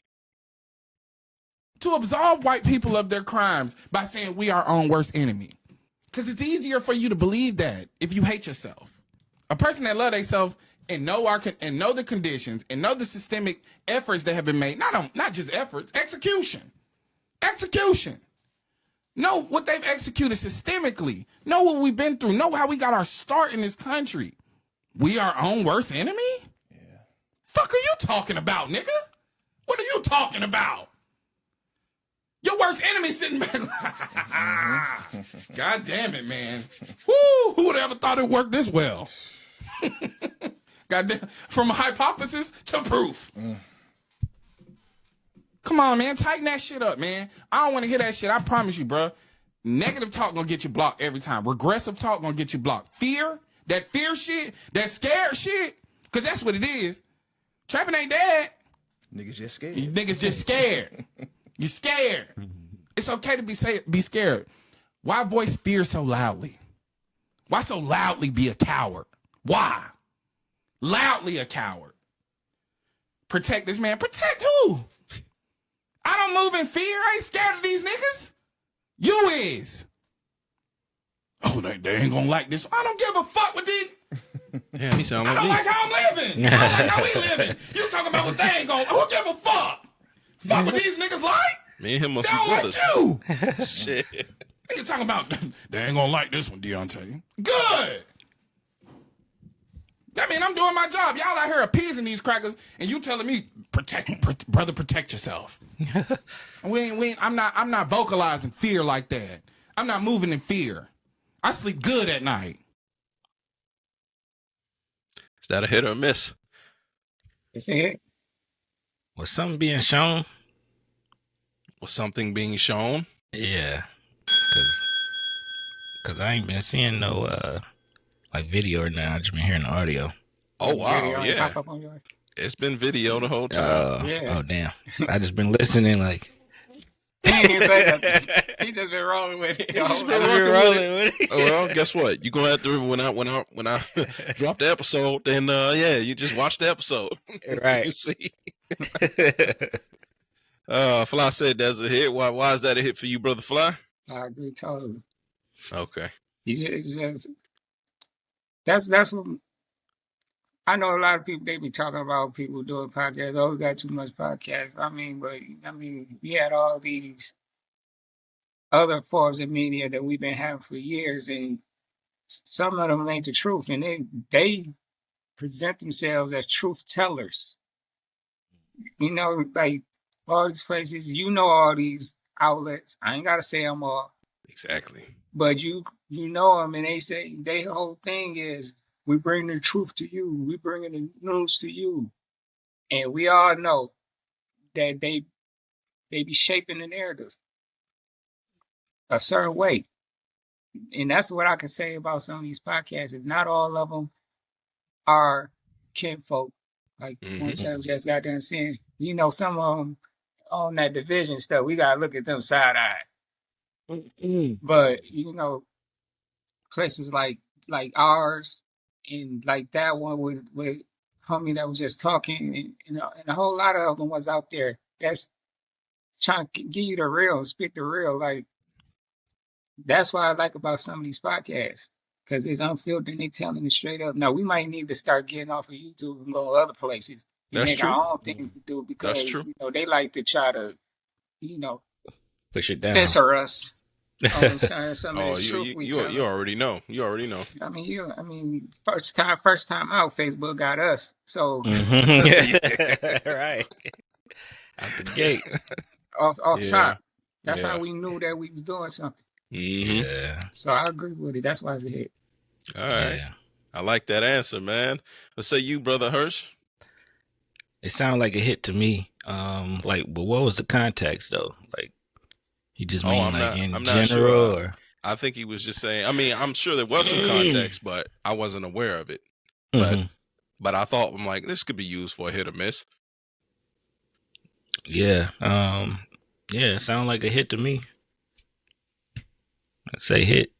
To absolve white people of their crimes by saying we are our own worst enemy. Because it's easier for you to believe that if you hate yourself. A person that love themselves and know the conditions and know the systemic efforts that have been made, not just efforts, execution. Know what they've executed systemically. Know what we've been through. Know how we got our start in this country. We our own worst enemy? Yeah. Fuck are you talking about, nigga? What are you talking about? Your worst enemy sitting back. God damn it, man. Woo, who would have ever thought it worked this well? God damn. From a hypothesis to proof. Come on, man. Tighten that shit up, man. I don't want to hear that shit. I promise you, bro. Negative talk gonna get you blocked every time. Regressive talk gonna get you blocked. Fear, that fear shit, that scared shit, because that's what it is. Trapping ain't that. Niggas just scared. You niggas just scared. You're scared. It's okay to be scared. Why voice fear so loudly? Why so loudly be a coward? Why? Loudly a coward. Protect this man. Protect who? I don't move in fear. I ain't scared of these niggas. You is. Oh, they ain't gonna like this. I don't give a fuck what these. Yeah, he sound I like don't me. like how I'm living. I don't like how we living. You talking about what they ain't gonna. Who give a fuck? Fuck what these niggas like? Me and him must They be don't like brothers. you. Shit. Niggas talking about they ain't gonna like this one, Deontay. Good. I mean, I'm doing my job. Y'all out here appeasing these crackers, and you telling me brother, protect yourself. I'm not vocalizing fear like that. I'm not moving in fear. I sleep good at night. Is that a hit or a miss? It's a hit. Was something being shown? Was something being shown? Yeah. Cause I ain't been seeing no like video or nothing. I just been hearing the audio. Oh wow, Video yeah. pop up on yours. It's been video the whole time. Yeah. Oh damn. I just been listening like He ain't even say nothing. He just been rolling with it. Just been rolling with it. Oh, well, guess what? You're gonna have to when I drop the episode, then yeah, you just watch the episode. Right. You see. Fly said that's a hit. Why is that a hit for you, brother Fly? I agree totally. Okay. It's just that's what I know. A lot of people they be talking about people doing podcasts. Oh, we got too much podcasts. We had all these other forms of media that we've been having for years, and some of them ain't the truth, and they present themselves as truth tellers. You know, like all these places. You know, all these outlets. I ain't gotta say them all. Exactly. But you know them, and they say their whole thing is we bring the truth to you, we bringing the news to you, and we all know that they be shaping the narrative a certain way, and that's what I can say about some of these podcasts. Is not all of them are kinfolk, like one Sam just got done saying. You know, some of them on that division stuff. We gotta look at them side eye. But you know, places like ours and like that one with homie that was just talking, and a whole lot of them was out there that's trying to give you the real, spit the real. Like that's what I like about some of these podcasts because it's unfiltered and they telling it straight up. Now we might need to start getting off of YouTube and go other places. That's make true. our own things to do because That's true. you know they like to try to, you know, push it down. censor us. Some of Oh, this truth we tell. you already know. You already know. I mean, first time out, Facebook got us. So Right out the gate. off Yeah. top. That's Yeah. how we knew that we was doing something. Yeah. So I agree with it. That's why it's a hit. All right. Yeah. I like that answer, man. Let's say you, Brother Hirsch. It sounded like a hit to me. Like, but what was the context though? Like, he just mean I'm like not, in I'm general, not sure. or I think he was just saying. I mean, I'm sure there was some context, but I wasn't aware of it. But I thought, I'm like, this could be used for a hit or miss. Yeah. Yeah, it sounded like a hit to me. I'd say hit.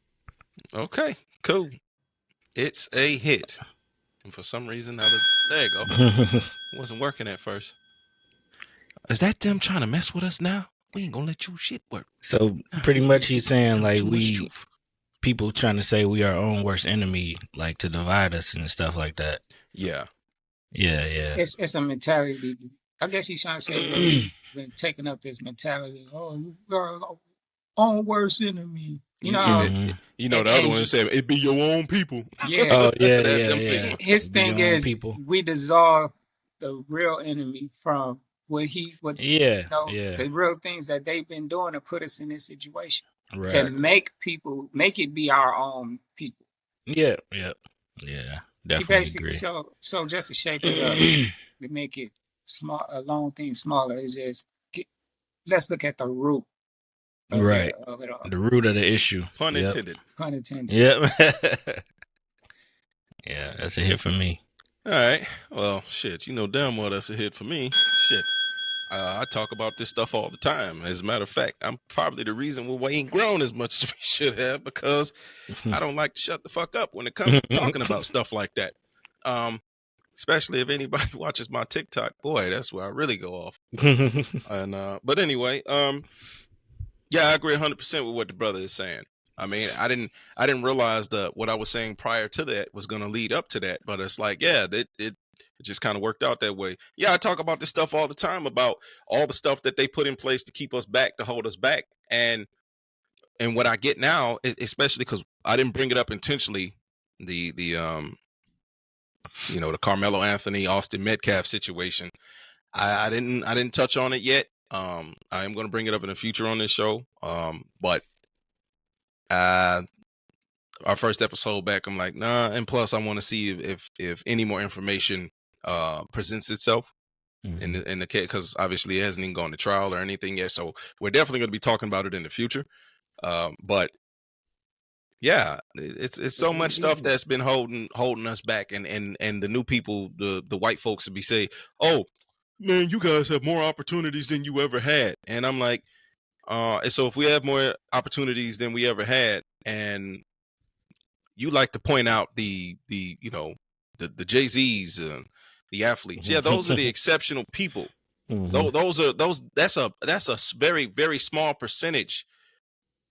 Okay, cool. It's a hit. And for some reason, there you go. It wasn't working at first. Is that them trying to mess with us now? We ain't gonna let you shit work. So pretty much he's saying like Too much truth. people trying to say we are our own worst enemy, like to divide us and stuff like that. Yeah. Yeah. It's a mentality. I guess he's trying to say we've been taking up this mentality. Oh, we're our own worst enemy. You know, the other one said it be your own people. Yeah. Oh, yeah. His thing is we dissolve the real enemy from the real things that they've been doing to put us in this situation. Right. To make it be our own people. Yeah. Definitely agree. So just to shape it up, to make it small, a long thing smaller is just let's look at the root. Right. Of it all. The root of the issue. Pun intended. Pun intended. Yep. Yeah, that's a hit for me. All right. Well, shit, you know damn well that's a hit for me. Shit. I talk about this stuff all the time. As a matter of fact, I'm probably the reason why we ain't grown as much as we should have, because I don't like to shut the fuck up when it comes to talking about stuff like that. Especially if anybody watches my TikTok. Boy, that's where I really go off. But anyway, yeah, I agree 100% with what the brother is saying. I mean, I didn't realize that what I was saying prior to that was going to lead up to that, but it's like, yeah, it just kind of worked out that way. Yeah, I talk about this stuff all the time, about all the stuff that they put in place to keep us back, to hold us back, and what I get now, especially because I didn't bring it up intentionally, the Carmelo Anthony, Austin Metcalf situation. I didn't touch on it yet. I am going to bring it up in the future on this show. But our first episode back, I'm like, nah. And plus, I want to see if any more information presents itself in the case, because obviously it hasn't even gone to trial or anything yet. So we're definitely going to be talking about it in the future. But yeah, it's so much stuff that's been holding us back, and the new people, the white folks, would be saying, oh, man, you guys have more opportunities than you ever had. And I'm like, and so if we have more opportunities than we ever had, and you like to point out the Jay-Z's, the athletes, yeah, those are the exceptional people. That's a very, very small percentage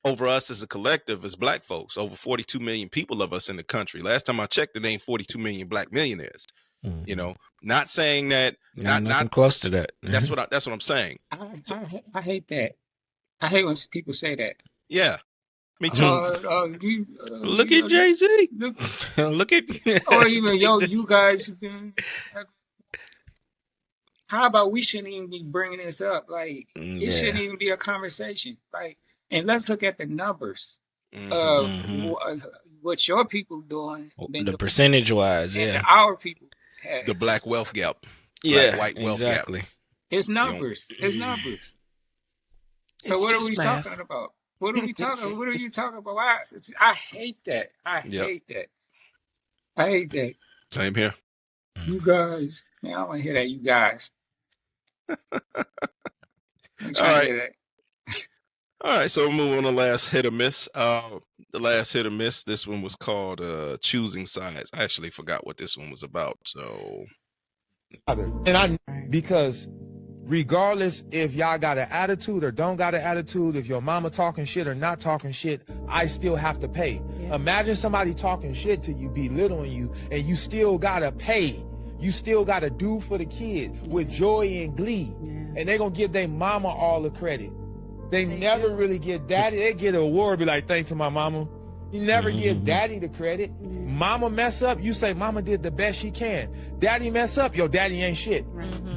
over us as a collective, as black folks. Over 42 million people of us in the country. Last time I checked, it ain't 42 million black millionaires. Not saying that, not close to that. That's what I'm saying. I hate that. I hate when people say that. Yeah, me too. Look at Jay-Z. Look at or even you guys. How about we shouldn't even be bringing this up? Like it shouldn't even be a conversation. Like, and let's look at the numbers of what your people doing. The percentage wise, and our people have. The black wealth gap. Yeah, white wealth gap. It's numbers. It's numbers. So what are we talking about? What are we talking? What are you talking about? I hate that. I hate that. Same here. You guys, man, I don't want to hear that. You guys. All right. So we'll move on to last hit or miss. The last hit or miss. This one was called choosing sides. I actually forgot what this one was about. So, because regardless if y'all got an attitude or don't got an attitude, if your mama talking shit or not talking shit, I still have to pay. Yeah. Imagine somebody talking shit to you, belittling you, and you still gotta pay. You still gotta do for the kid with joy and glee. Yeah. And they gonna give their mama all the credit. They never really give daddy. They get an award, be like, thanks to my mama. You never give daddy the credit. Mama mess up, you say mama did the best she can. Daddy mess up, yo, daddy ain't shit.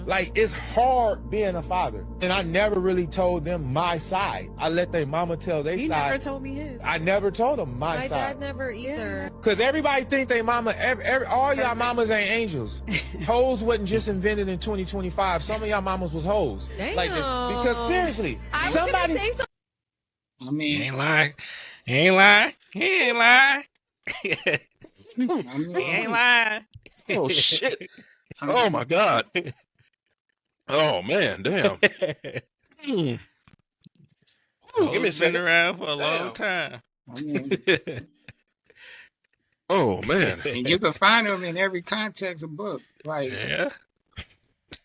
Like, it's hard being a father. And I never really told them my side. I let their mama tell their side. He never told me his. I never told them my My side. dad never either. Because everybody think they mama, all y'all mamas ain't angels. Hoes wasn't just invented in 2025. Some of y'all mamas was hoes. Damn. Like, because seriously, I was somebody... gonna say so. I mean, Ain't lying. He ain't lying. He ain't lying. I mean, He ain't lying. Oh shit! Oh my god! Oh man, damn! Ooh, give me a Been second. around for a long time. I mean, Oh man! and you can find them in every context of book. Like, Yeah.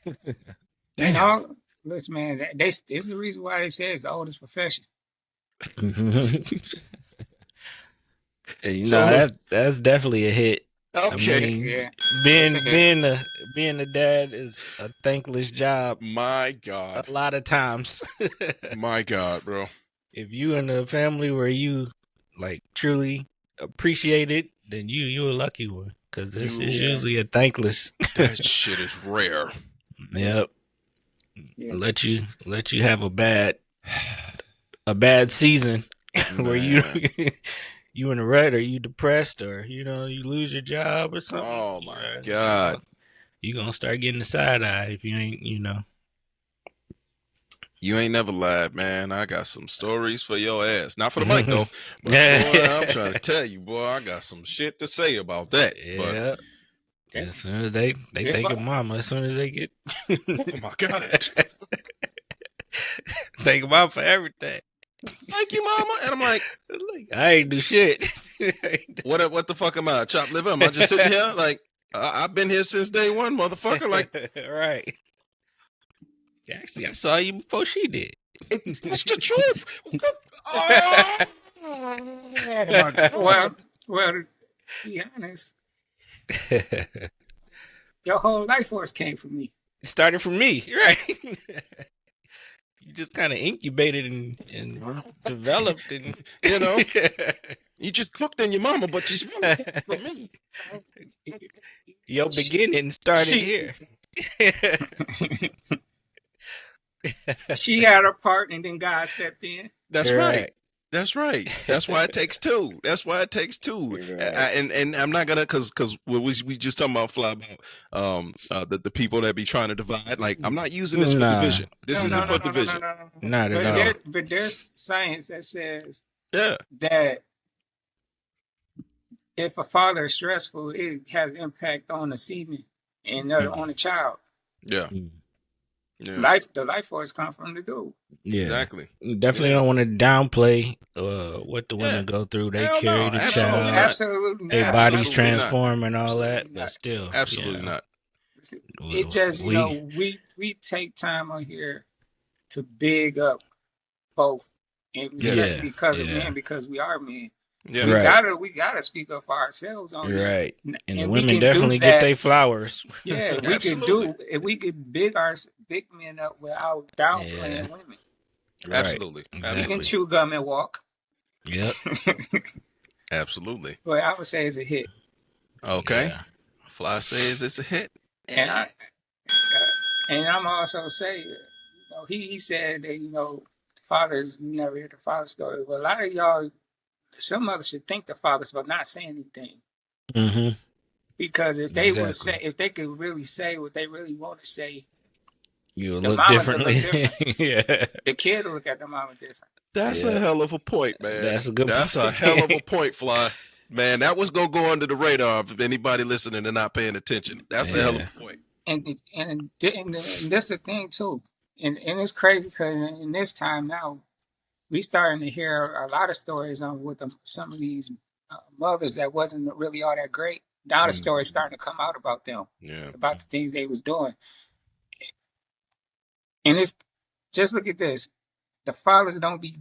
you know, listen, man, this is the reason why they say it's the oldest profession. You know, that's definitely a hit. Okay. I mean, Yeah. being a dad is a thankless job My god! a lot of times. My god, bro! If you in a family where you like truly appreciate it, then you're a lucky one, because this is usually a thankless. That shit is rare. Yep. Yeah. Let you have a bad season where you you in a rut, or you depressed, or you lose your job or something. Oh my god! You gonna start getting the side eye if you ain't, You ain't never lied, man. I got some stories for your ass. Not for the mic though. But boy, I'm trying to tell you, boy, I got some shit to say about that. Yeah. As soon as they take your mama, as soon as they get Oh my god! take them out for everything. Thank you, mama. And I'm like, I ain't do shit. what the fuck am I? Chopped liver? Am I just sitting here? Like, I've been here since day one, motherfucker. Like, right. Actually, I saw you before she did. It's the truth. Well, to be honest, your whole life force came from me. It started from me, right? You just kind of incubated and developed, and you just cooked in your mama, but she's from me. Your beginning started here. She had her part, and then God stepped in. That's right. That's right. That's why it takes two. That's why it takes two. And I'm not gonna because we just talking about fly about the people that be trying to divide. Like, I'm not using this for division. This isn't for division. Not at all. But there's science that says that if a father is stressful, it has impact on the semen and on the child. Yeah. The life force come from the dude. Yeah, exactly. Definitely don't want to downplay what the women go through. They carry the child. Absolutely not. Their bodies transform and all that, but still, absolutely not. It's just we take time on here to big up both, and just because of men, because we are men. Yeah, we gotta speak up for ourselves on right. Here. And the women definitely get their flowers. Yeah, we could big men up without downplaying women. Right. Absolutely. We can chew gum and walk. Yep. Absolutely. But I would say it's a hit. Okay. Yeah. Fly says it's a hit. And I'm also saying, he said that, fathers, you never hear the father story. Well, a lot of y'all, some others should thank the fathers for not saying anything. Mm-hmm. Because if they would say, if they could really say what they really want to say, you'll look differently. Yeah. The kid will look at the mama different. That's a hell of a point, man. That's a good That's a hell of a point, Fly. Man, that was gonna go under the radar if anybody listening and not paying attention. That's a hell of a point. And that's the thing too. And it's crazy because in this time now, we starting to hear a lot of stories on with some of these mothers that wasn't really all that great. Now the stories starting to come out about them, about the things they was doing. And it's just look at this: the fathers don't be.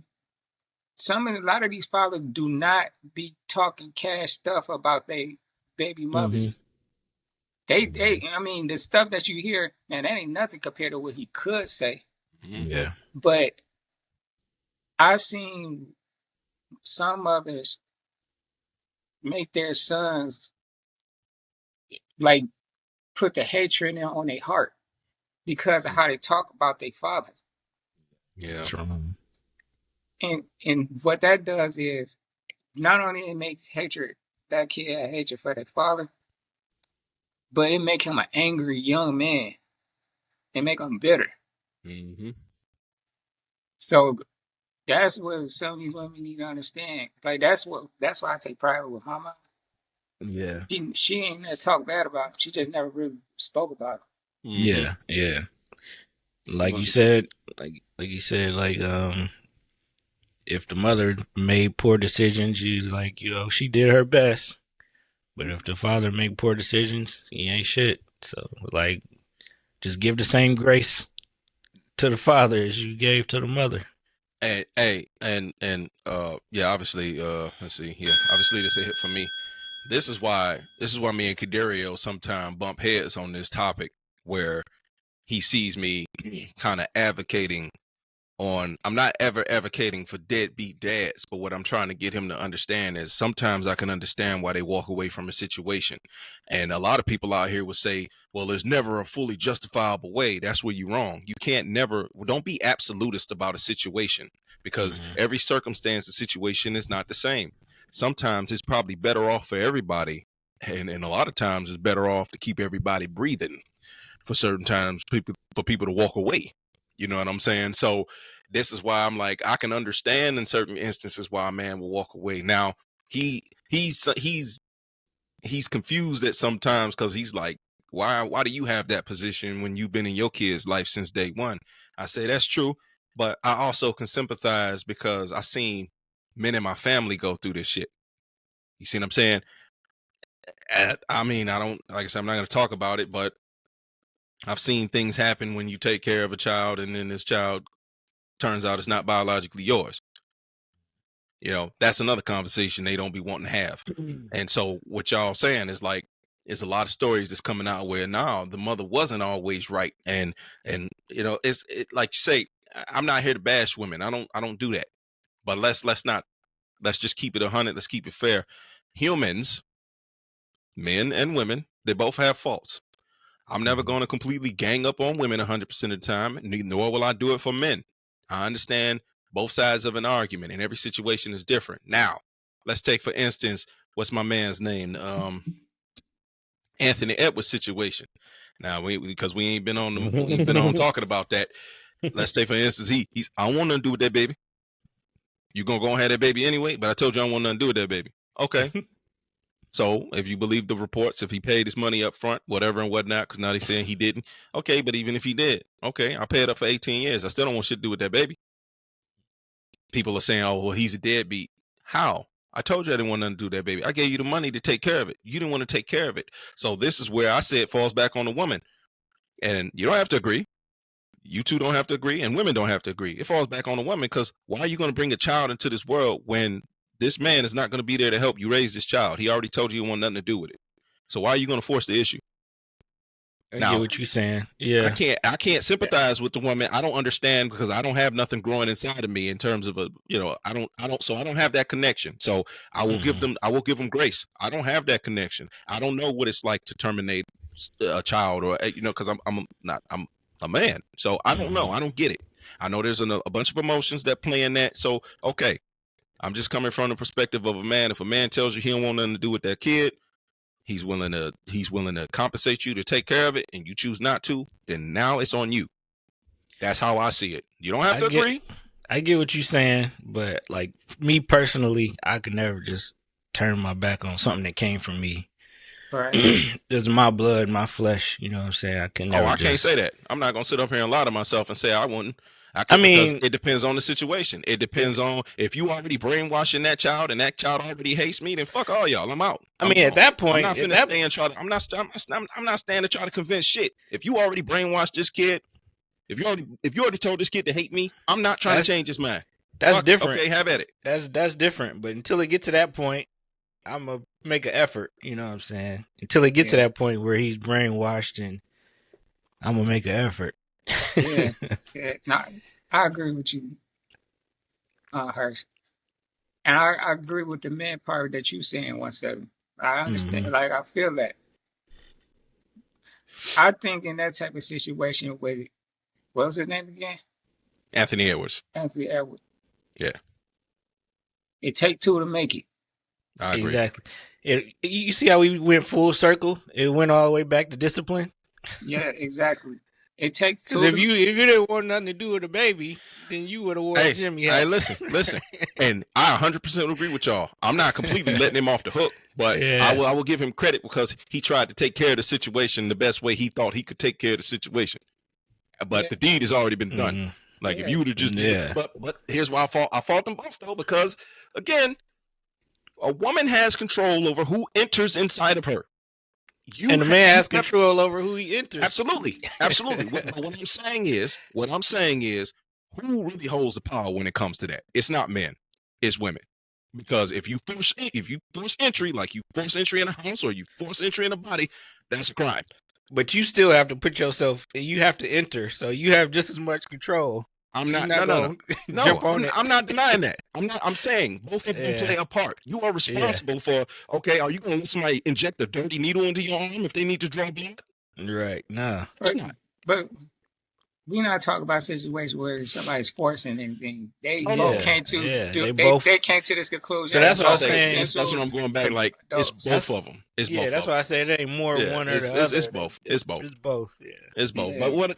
A lot of these fathers do not be talking cash stuff about their baby mothers. I mean, the stuff that you hear, man, that ain't nothing compared to what he could say. Yeah. But I've seen some mothers make their sons like put the hatred in on their heart because of how they talk about their father. Yeah. And what that does is not only it makes hatred that kid have hatred for their father, but it make him an angry young man. It make him bitter. Mm-hmm. So that's what some of these women need to understand. Like that's why I take pride with mama. Yeah. She ain't never talk bad about him. She just never really spoke about him. Yeah, yeah. Like you said, if the mother made poor decisions, she did her best. But if the father made poor decisions, he ain't shit. So like, just give the same grace to the father as you gave to the mother. And yeah, obviously, let's see here. Obviously, this is a hit for me. This is why me and Kadario sometimes bump heads on this topic, where he sees me kind of advocating on, I'm not ever advocating for deadbeat dads, but what I'm trying to get him to understand is sometimes I can understand why they walk away from a situation. And a lot of people out here will say, well, there's never a fully justifiable way. That's where you're wrong. You can't don't be absolutist about a situation, because every circumstance and situation is not the same. Sometimes it's probably better off for everybody. And a lot of times it's better off to keep everybody breathing for certain times, for people to walk away. You know what I'm saying? So this is why I'm like, I can understand in certain instances why a man will walk away. Now he's confused at sometimes, because he's like, why do you have that position when you've been in your kid's life since day one? I say that's true, but I also can sympathize because I've seen men in my family go through this shit. You see what I'm saying? I mean, I don't, like I said, I'm not going to talk about it, but I've seen things happen when you take care of a child and then this child turns out it's not biologically yours. You know, that's another conversation they don't be wanting to have. And so what y'all saying is like, there's a lot of stories that's coming out where now the mother wasn't always right. And you know, it's like you say, I'm not here to bash women. I don't do that. But let's just keep it 100. Let's keep it fair. Humans, men and women, they both have faults. I'm never going to completely gang up on women 100% of the time, nor will I do it for men. I understand both sides of an argument, and every situation is different. Now, let's take, for instance, what's my man's name? Anthony Edwards situation. Now, because we ain't been on talking about that. Let's take, for instance, he's I don't want nothing to do with that baby. You gonna go and have that baby anyway, but I told you I don't want nothing to do with that baby. Okay. So if you believe the reports, if he paid his money up front, whatever and whatnot, because now they're saying he didn't. Okay, but even if he did, okay, I paid up for 18 years. I still don't want shit to do with that baby. People are saying, oh, well, he's a deadbeat. How? I told you I didn't want nothing to do with that baby. I gave you the money to take care of it. You didn't want to take care of it. So this is where I say it falls back on the woman. And you don't have to agree. You two don't have to agree, and women don't have to agree. It falls back on the woman, because why are you going to bring a child into this world when this man is not going to be there to help you raise this child? He already told you he want nothing to do with it. So why are you going to force the issue? I get what you're saying. Yeah. I can't sympathize with the woman. I don't understand, because I don't have nothing growing inside of me in terms of I don't have that connection. So I will give them grace. I don't have that connection. I don't know what it's like to terminate a child, or because I'm a man. So I don't know. I don't get it. I know there's a bunch of emotions that play in that. So, okay. I'm just coming from the perspective of a man. If a man tells you he don't want nothing to do with that kid, he's willing to compensate you to take care of it, and you choose not to, then now it's on you. That's how I see it. You don't have to agree. I get what you're saying, but like me personally, I could never just turn my back on something that came from me. Right. This is my blood, my flesh. You know what I'm saying? I can never. I can't say that. I'm not gonna sit up here and lie to myself and say I wouldn't. Because it depends on the situation. It depends on if you already brainwashing that child and that child already hates me, then fuck all y'all. I'm out. At that point, I'm not finna stay and try to. I'm not staying to try to convince shit. If you already brainwashed this kid, if you already told this kid to hate me, I'm not trying to change his mind. That's different. Okay, have at it. That's different. But until it get to that point, I'm gonna make an effort. You know what I'm saying? Until it gets to that point where he's brainwashed, and I'm gonna make an effort. Yeah. No, I agree with you. Hirsch. And I agree with the man part that you saying 170. I understand. Like I feel that. I think in that type of situation with what was his name again? Anthony Edwards. Anthony Edwards. Yeah. It take two to make it. I agree. Exactly. You see how we went full circle? It went all the way back to discipline. Yeah, exactly. It takes two. Because if you didn't want nothing to do with the baby, then you would have worn Jimmy hat. Hey, listen, and I 100% agree with y'all. I'm not completely letting him off the hook, but I will give him credit because he tried to take care of the situation the best way he thought he could take care of the situation. But the deed has already been done. Like if you would have just did it. But here's why I fault them both though, because again, a woman has control over who enters inside of her. And the man has control over who he enters. Absolutely. What I'm saying is, who really holds the power when it comes to that? It's not men, it's women. Because if you force entry, like you force entry in a house or you force entry in a body, that's a crime. But you still have to put yourself. You have to enter, so you have just as much control. I'm not denying that. I'm saying both of them play a part. You are responsible for, okay, are you going to let somebody inject a dirty needle into your arm if they need to draw blood? Right. Nah. It's not. But we're not talking about situations where somebody's forcing anything. They both came to they came to this conclusion. So that's what I'm saying. That's what I'm going back. Like it's both of them. It's both. That's why I said it ain't more one or the other. It's both. It's both. It's both. Yeah. It's both. But what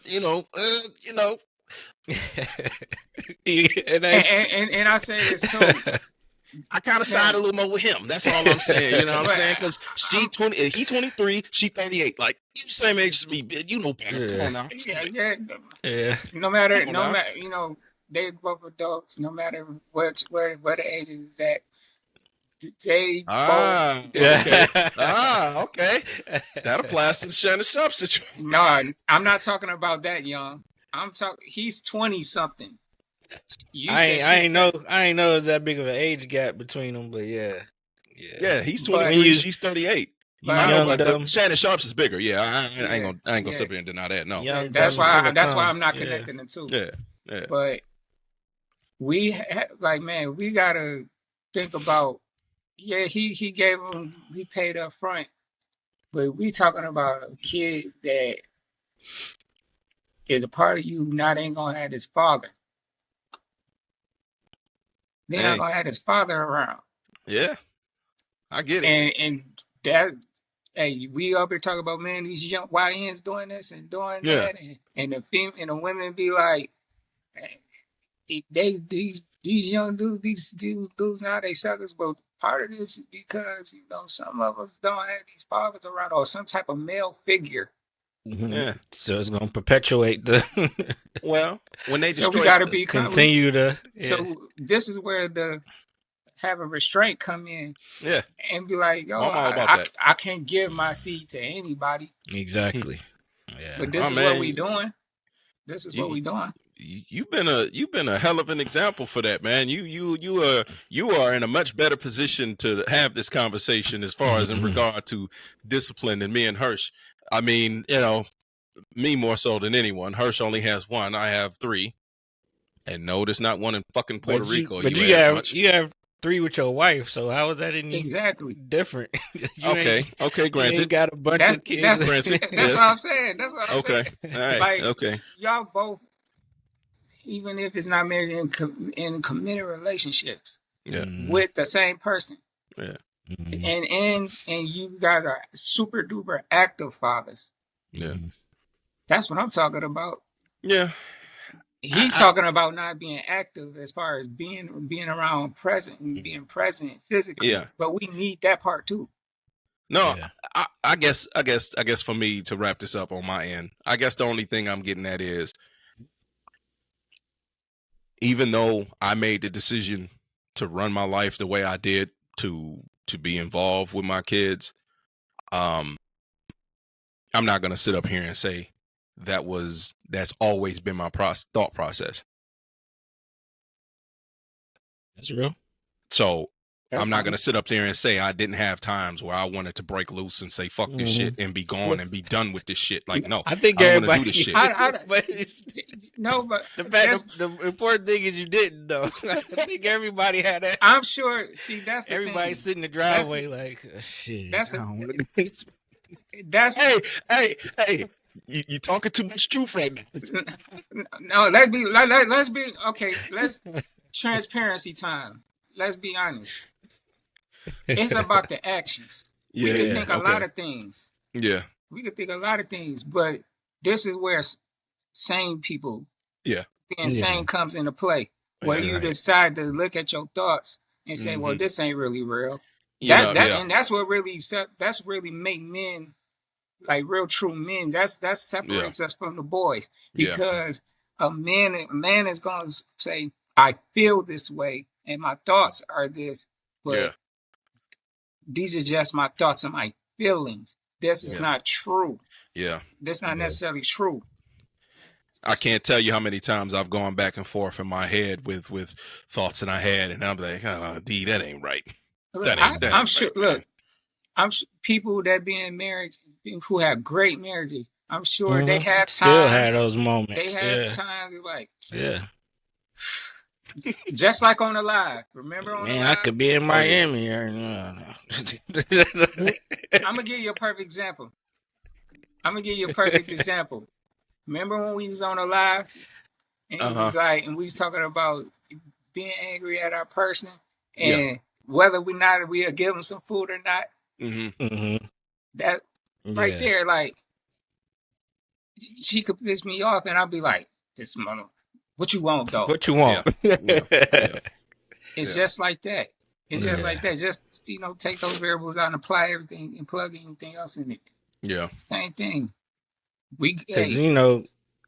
and I say this too. I kind of side a little more with him. That's all I'm saying. You know what I'm saying? Because he's 23, she 38. Like you same age as me, you know better. Come on now. Yeah. No matter, they both adults. No matter where the age is at, they both. Okay. That applies to the Shannon Sharp situation. No, I'm not talking about that, young. I'm talking. He's 20 something. I ain't know there's that big of an age gap between them, but yeah. He's 23, she's 38. But Shannon Sharp's is bigger. Yeah, I ain't gonna sit here and deny that. No, that's why I'm not connecting the two. Yeah. But we gotta think about. Yeah, he gave him. He paid up front, but we talking about a kid that is a part of you. Not ain't gonna have his father. They're not gonna have his father around. Yeah, I get it. And that, hey, we up here talking about, man, these young YNs doing this and doing that, and the women be like, these young dudes, these dudes now they suckers. But part of this is because some of us don't have these fathers around or some type of male figure. Mm-hmm. Yeah, so it's gonna perpetuate the. Well, when they so we gotta be continue to. Yeah. So this is where the have a restraint come in. Yeah, and be like, yo, I can't give my seed to anybody. Exactly. Yeah, but this is what we doing. This is what we doing. You've been a hell of an example for that, man. You are in a much better position to have this conversation as far as in regard to discipline than me and Hirsch. I mean, me more so than anyone. Hirsch only has one. I have three. And no, there's not one in fucking Puerto Rico. But you have three with your wife. So how is that any different? Okay, granted. You ain't got a bunch of kids. That's what I'm saying. That's what I'm saying. All right. Like, okay. Y'all both, even if it's not married in committed relationships, with the same person. Yeah. Mm-hmm. And you guys are super duper active fathers. Yeah. That's what I'm talking about. Yeah. He's talking about not being active as far as being around present and being present physically. Yeah. But we need that part too. No, yeah. I guess for me to wrap this up on my end, I guess the only thing I'm getting at is even though I made the decision to run my life the way I did to be involved with my kids, I'm not going to sit up here and say that's always been my thought process. That's real. So I'm not going to sit up there and say I didn't have times where I wanted to break loose and say fuck this shit and be gone and be done with this shit. Like, no, I think I don't want to everybody. do this shit. But it's, No, but the fact, the important thing is you didn't though. I think everybody had that. I'm sure. See, that's the Everybody thing. sitting in the driveway like shit. That's I a, don't wanna do this. that's Hey, you talking too much truth right now. no. Let's be okay. Let's transparency time. Let's be honest. It's about the actions. We could think a lot of things. Yeah. We could think a lot of things, but this is where sane people, being sane comes into play. Where you decide to look at your thoughts and say, "Well, this ain't really real." And that's what really make men like real true men. That separates us from the boys because a man is going to say, "I feel this way, and my thoughts are this," but these are just my thoughts and my feelings. This is not true. Yeah. This is not necessarily true. I can't tell you how many times I've gone back and forth in my head with thoughts that I had, and I'm like, "Oh, D, that ain't right." I'm sure. Look, people that be in marriage who have great marriages. I'm sure they had times. Still had those moments. They had times like, yeah. Just like on the live. Remember on the live? I could be in Miami or no. I'm gonna give you a perfect example. Remember when we was on the live and it was like, and we was talking about being angry at our person and whether we'll give them some food or not. That right there, like she could piss me off, and I'll be like, "This mother, what you want though? What you want?" It's just like that. It's just like that. Just take those variables out and apply everything and plug anything else in it. Yeah, same thing. Because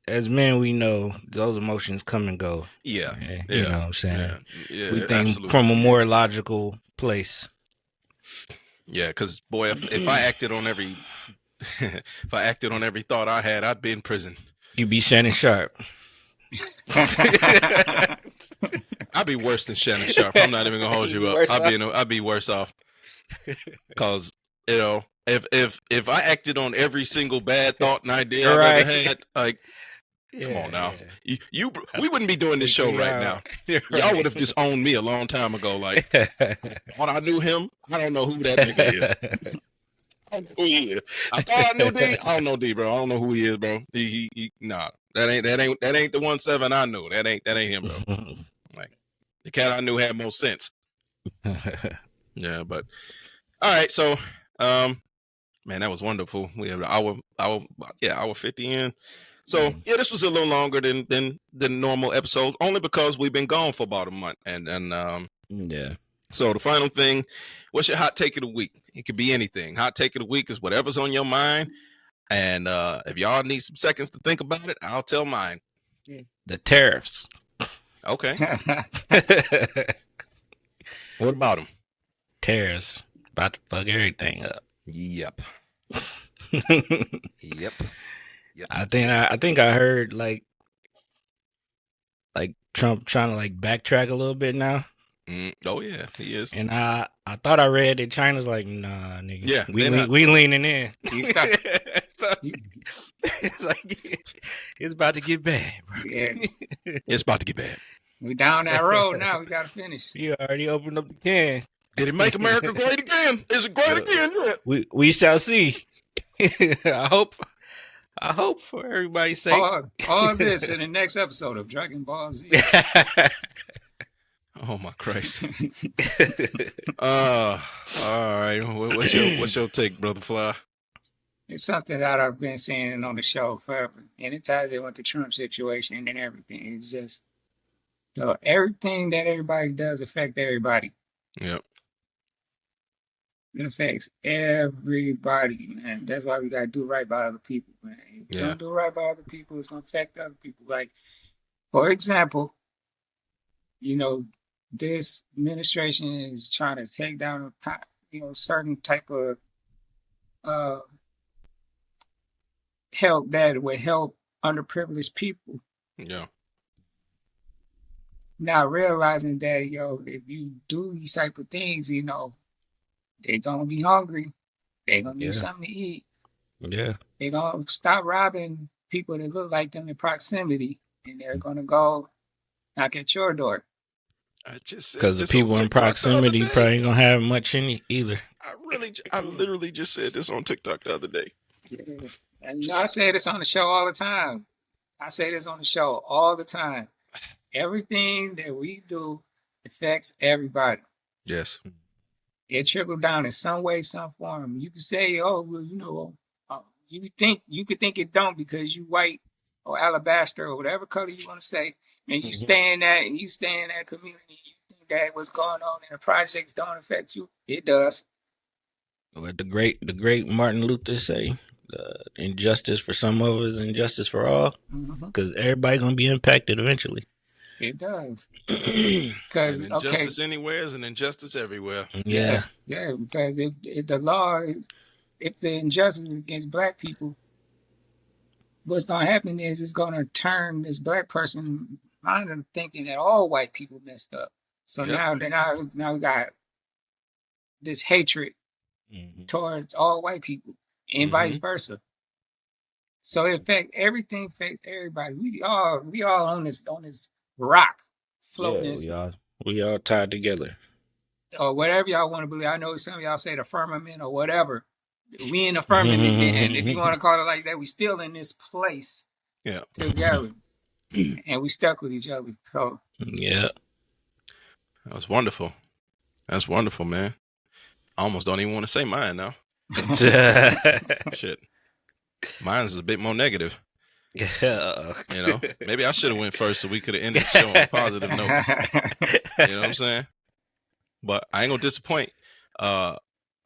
as men, we know those emotions come and go. Yeah, you know what I'm saying. Yeah, we think absolutely. from a more logical place. Yeah, because boy, if I acted on every thought I had, I'd be in prison. You'd be Shannon Sharp. I'd be worse than Shannon Sharp. I'm not even gonna hold you up. I'd be worse off. Because if I acted on every single bad thought and idea I've ever had, like, come on now, we wouldn't be doing this show right now. Y'all would have disowned me a long time ago. Like, when I knew him, I don't know who that nigga is. Who he is? I thought I knew D. I don't know D, bro. I don't know who he is, bro. Nah, that ain't the 1-7 I knew. That ain't him, bro. Like, the cat I knew had more sense. Yeah, but all right. So, man, that was wonderful. We have an hour 50 in. So yeah, this was a little longer than normal episodes, only because we've been gone for about a month. And So the final thing, what's your hot take of the week? It could be anything. Hot take of the week is whatever's on your mind. And if y'all need some seconds to think about it, I'll tell mine. The tariffs. Okay. What about them? Tariffs. About to fuck everything up. Yep. Yep. I think I heard like Trump trying to like backtrack a little bit now. Oh yeah, he is. And I thought I read that China's like, nah, nigga. Yeah, we leaning in. So, it's like it's about to get bad, bro. Yeah, it's about to get bad. We down that road now. We gotta finish. You already opened up the can. Did it make America great again? Is it great again yet? We shall see. I hope for everybody's sake. All this in the next episode of Dragon Ball Z. Oh my Christ! All right. What's your take, Brother Fly? It's something that I've been saying on the show forever, and it ties in with the Trump situation and everything. It's just everything that everybody does affect everybody. Yep. It affects everybody, man. That's why we gotta do right by other people, man. If you don't do right by other people, it's gonna affect other people. Like, for example, this administration is trying to take down certain type of help that would help underprivileged people. Yeah. not realizing that, if you do these type of things, they're gonna be hungry. They're gonna need Yeah. something to eat. Yeah. They're gonna stop robbing people that look like them in proximity, and they're gonna go knock at your door. I just said Because the this on people in TikTok the other proximity day. probably ain't gonna have much in it either. I literally just said this on TikTok the other day. Yeah. And I say this on the show all the time. I say this on the show all the time. Everything that we do affects everybody. Yes. It trickle down in some way, some form. You can say, "Oh, well, you could think it don't because you white or alabaster or whatever color you want to say, and you stay in that community. You think that what's going on in the projects don't affect you. It does." What the great Martin Luther say, injustice for some of us, injustice for all. Because everybody gonna be impacted eventually. It does. Because injustice anywhere is an injustice everywhere. Yeah. Yeah, because if the law is, if the injustice against black people, what's gonna happen is it's gonna turn this black person mind of thinking that all white people messed up. So now we got this hatred towards all white people and vice versa. So it everything affects everybody. We all on this rock floating. Yeah, we all tied together. Or whatever y'all want to believe. I know some of y'all say the firmament or whatever. We in the firmament, and if you want to call it like that, we still in this place together. And we stuck with each other. So yeah. That was wonderful. That's wonderful, man. I almost don't even want to say mine now. Shit. Mine's a bit more negative. Maybe I should have went first so we could have ended the show on a positive note. You know what I'm saying? But I ain't gonna disappoint. My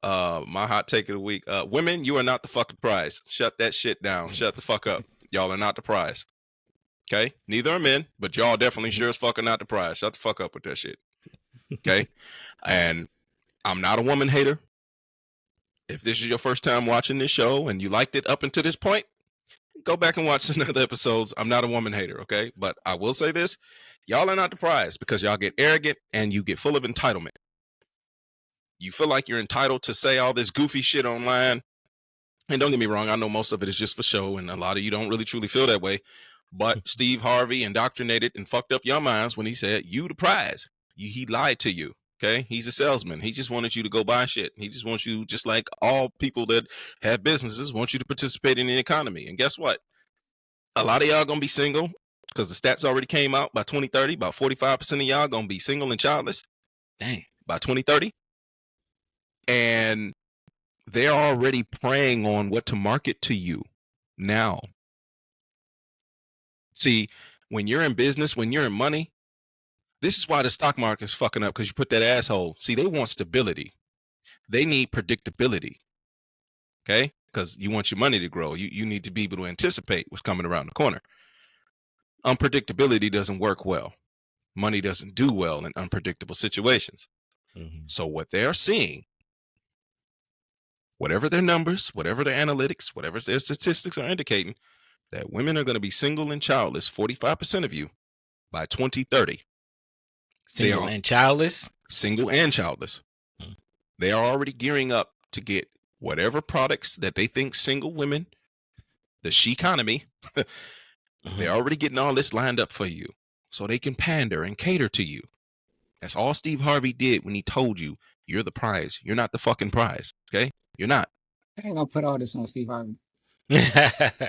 hot take of the week. Women, you are not the fucking prize. Shut that shit down. Shut the fuck up. Y'all are not the prize. Okay? Neither are men, but y'all definitely sure as fuck are not the prize. Shut the fuck up with that shit. Okay? And I'm not a woman hater. If this is your first time watching this show and you liked it up until this point, go back and watch some other episodes. I'm not a woman hater, okay? But I will say this. Y'all are not the prize because y'all get arrogant and you get full of entitlement. You feel like you're entitled to say all this goofy shit online. And don't get me wrong, I know most of it is just for show, and a lot of you don't really truly feel that way. But Steve Harvey indoctrinated and fucked up your minds when he said, you the prize. He lied to you, okay? He's a salesman. He just wanted you to go buy shit. He just wants you, just like all people that have businesses, want you to participate in the economy. And guess what? A lot of y'all going to be single because the stats already came out by 2030. About 45% of y'all going to be single and childless. Dang. By 2030. And they're already preying on what to market to you now. See, when you're in business, when you're in money, this is why the stock market is fucking up, because you put that asshole. See, they want stability. They need predictability. Okay? Because you want your money to grow. You need to be able to anticipate what's coming around the corner. Unpredictability doesn't work well. Money doesn't do well in unpredictable situations. So what they're seeing, whatever their numbers, whatever their analytics, whatever their statistics are indicating, that women are going to be single and childless, 45% of you, by 2030. Single and childless? Single and childless. They are already gearing up to get whatever products that they think single women, the she economy, they're already getting all this lined up for you so they can pander and cater to you. That's all Steve Harvey did when he told you you're the prize. You're not the fucking prize. Okay? You're not. I ain't gonna put all this on Steve Harvey.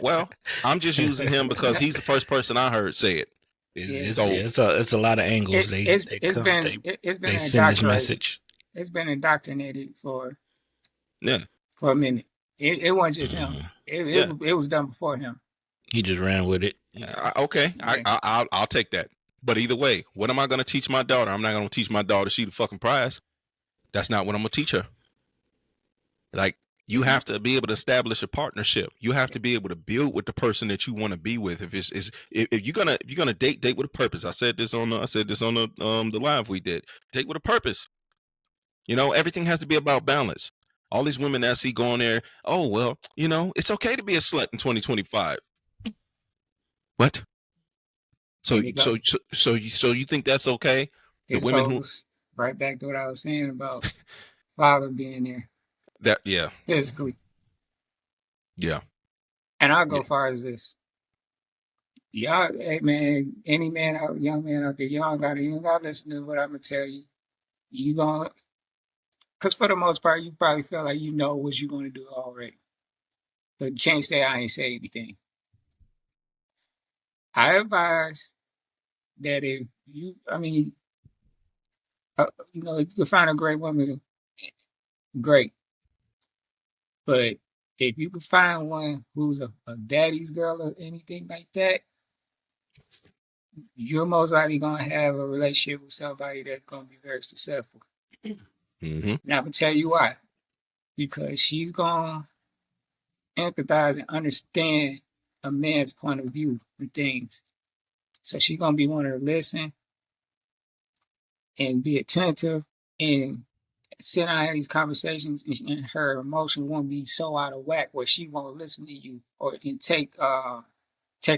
Well, I'm just using him because he's the first person I heard say it. It's a lot of angles. They send this message. It's been indoctrinated for a minute. It wasn't just him. It was done before him. He just ran with it. Okay, I'll take that. But either way, what am I going to teach my daughter? I'm not going to teach my daughter she the fucking prize. That's not what I'm going to teach her. Like, you have to be able to establish a partnership. You have to be able to build with the person that you want to be with. If you're gonna date with a purpose. I said this on the live we did. Date with a purpose. You know, everything has to be about balance. All these women that I see going there, oh well, you know, it's okay to be a slut in 2025. What? So, And it so, goes, so you think that's okay? The it women who goes right back to what I was saying about father being there yeah, physically. yeah, And I'll go yeah. far as this. Y'all, hey man, any man out, young man out there, you don't gotta listen to what I'm gonna tell you. You gonna, cause for the most part, you probably feel like you know what you're gonna do already. But you can't say I ain't say anything. I advise that if you, if you can find a great woman, great. But if you can find one who's a daddy's girl or anything like that, you're most likely gonna have a relationship with somebody that's gonna be very successful. Mm-hmm. And I'm gonna tell you why. Because she's gonna empathize and understand a man's point of view and things. So she's gonna be wanting to listen and be attentive and sit down and have these conversations, and her emotion won't be so out of whack where she won't listen to you and take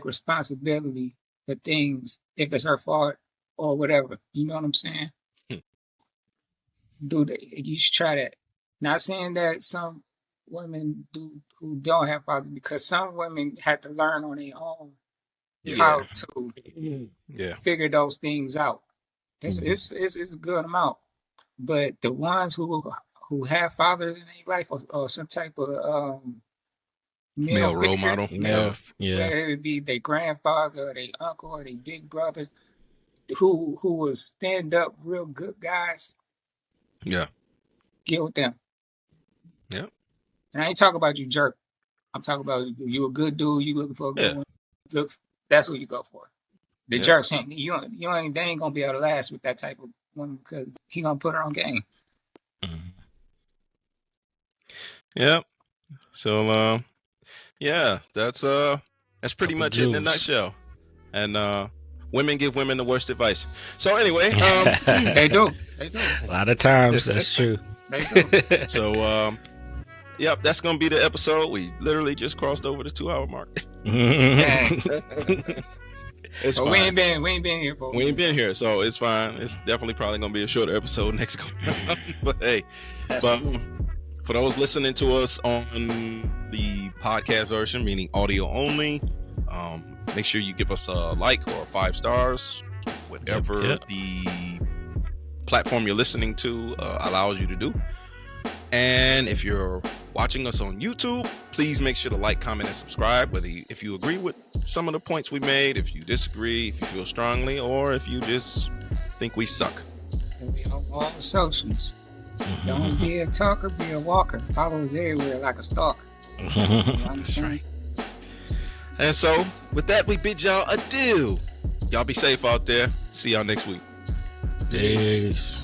responsibility for things if it's her fault or whatever. You know what I'm saying? Do that. You should try that. Not saying that some women do who don't have fathers, because some women have to learn on their own how to figure those things out. It's a good amount. But the ones who have fathers in their life or some type of male role figure, model. whether it be their grandfather or their uncle or their big brother, who will stand up real good guys, Yeah. get with them. Yeah. And I ain't talking about you jerk. I'm talking about you a good dude, you looking for a good one. That's what you go for. The jerks ain't they ain't gonna be able to last with that type of woman because he gonna put her on game. Yep. So that's pretty much it in a nutshell. And women give women the worst advice. So anyway, they do. A lot of times that's true. They do. So yep, that's gonna be the episode. We literally just crossed over the 2-hour mark. It's fine. We ain't been here for. We ain't been here, so it's fine. It's definitely probably gonna be a shorter episode next go round. But hey, for those listening to us on the podcast version, meaning audio only, make sure you give us a like or 5 stars, whatever the platform you're listening to allows you to do. And if you're watching us on YouTube, please make sure to like, comment, and subscribe. If you agree with some of the points we made, if you disagree, if you feel strongly, or if you just think we suck. We'll be on all the socials. Don't be a talker, be a walker. Follow us everywhere like a stalker. That's right. And so, with that, we bid y'all adieu. Y'all be safe out there. See y'all next week. Peace.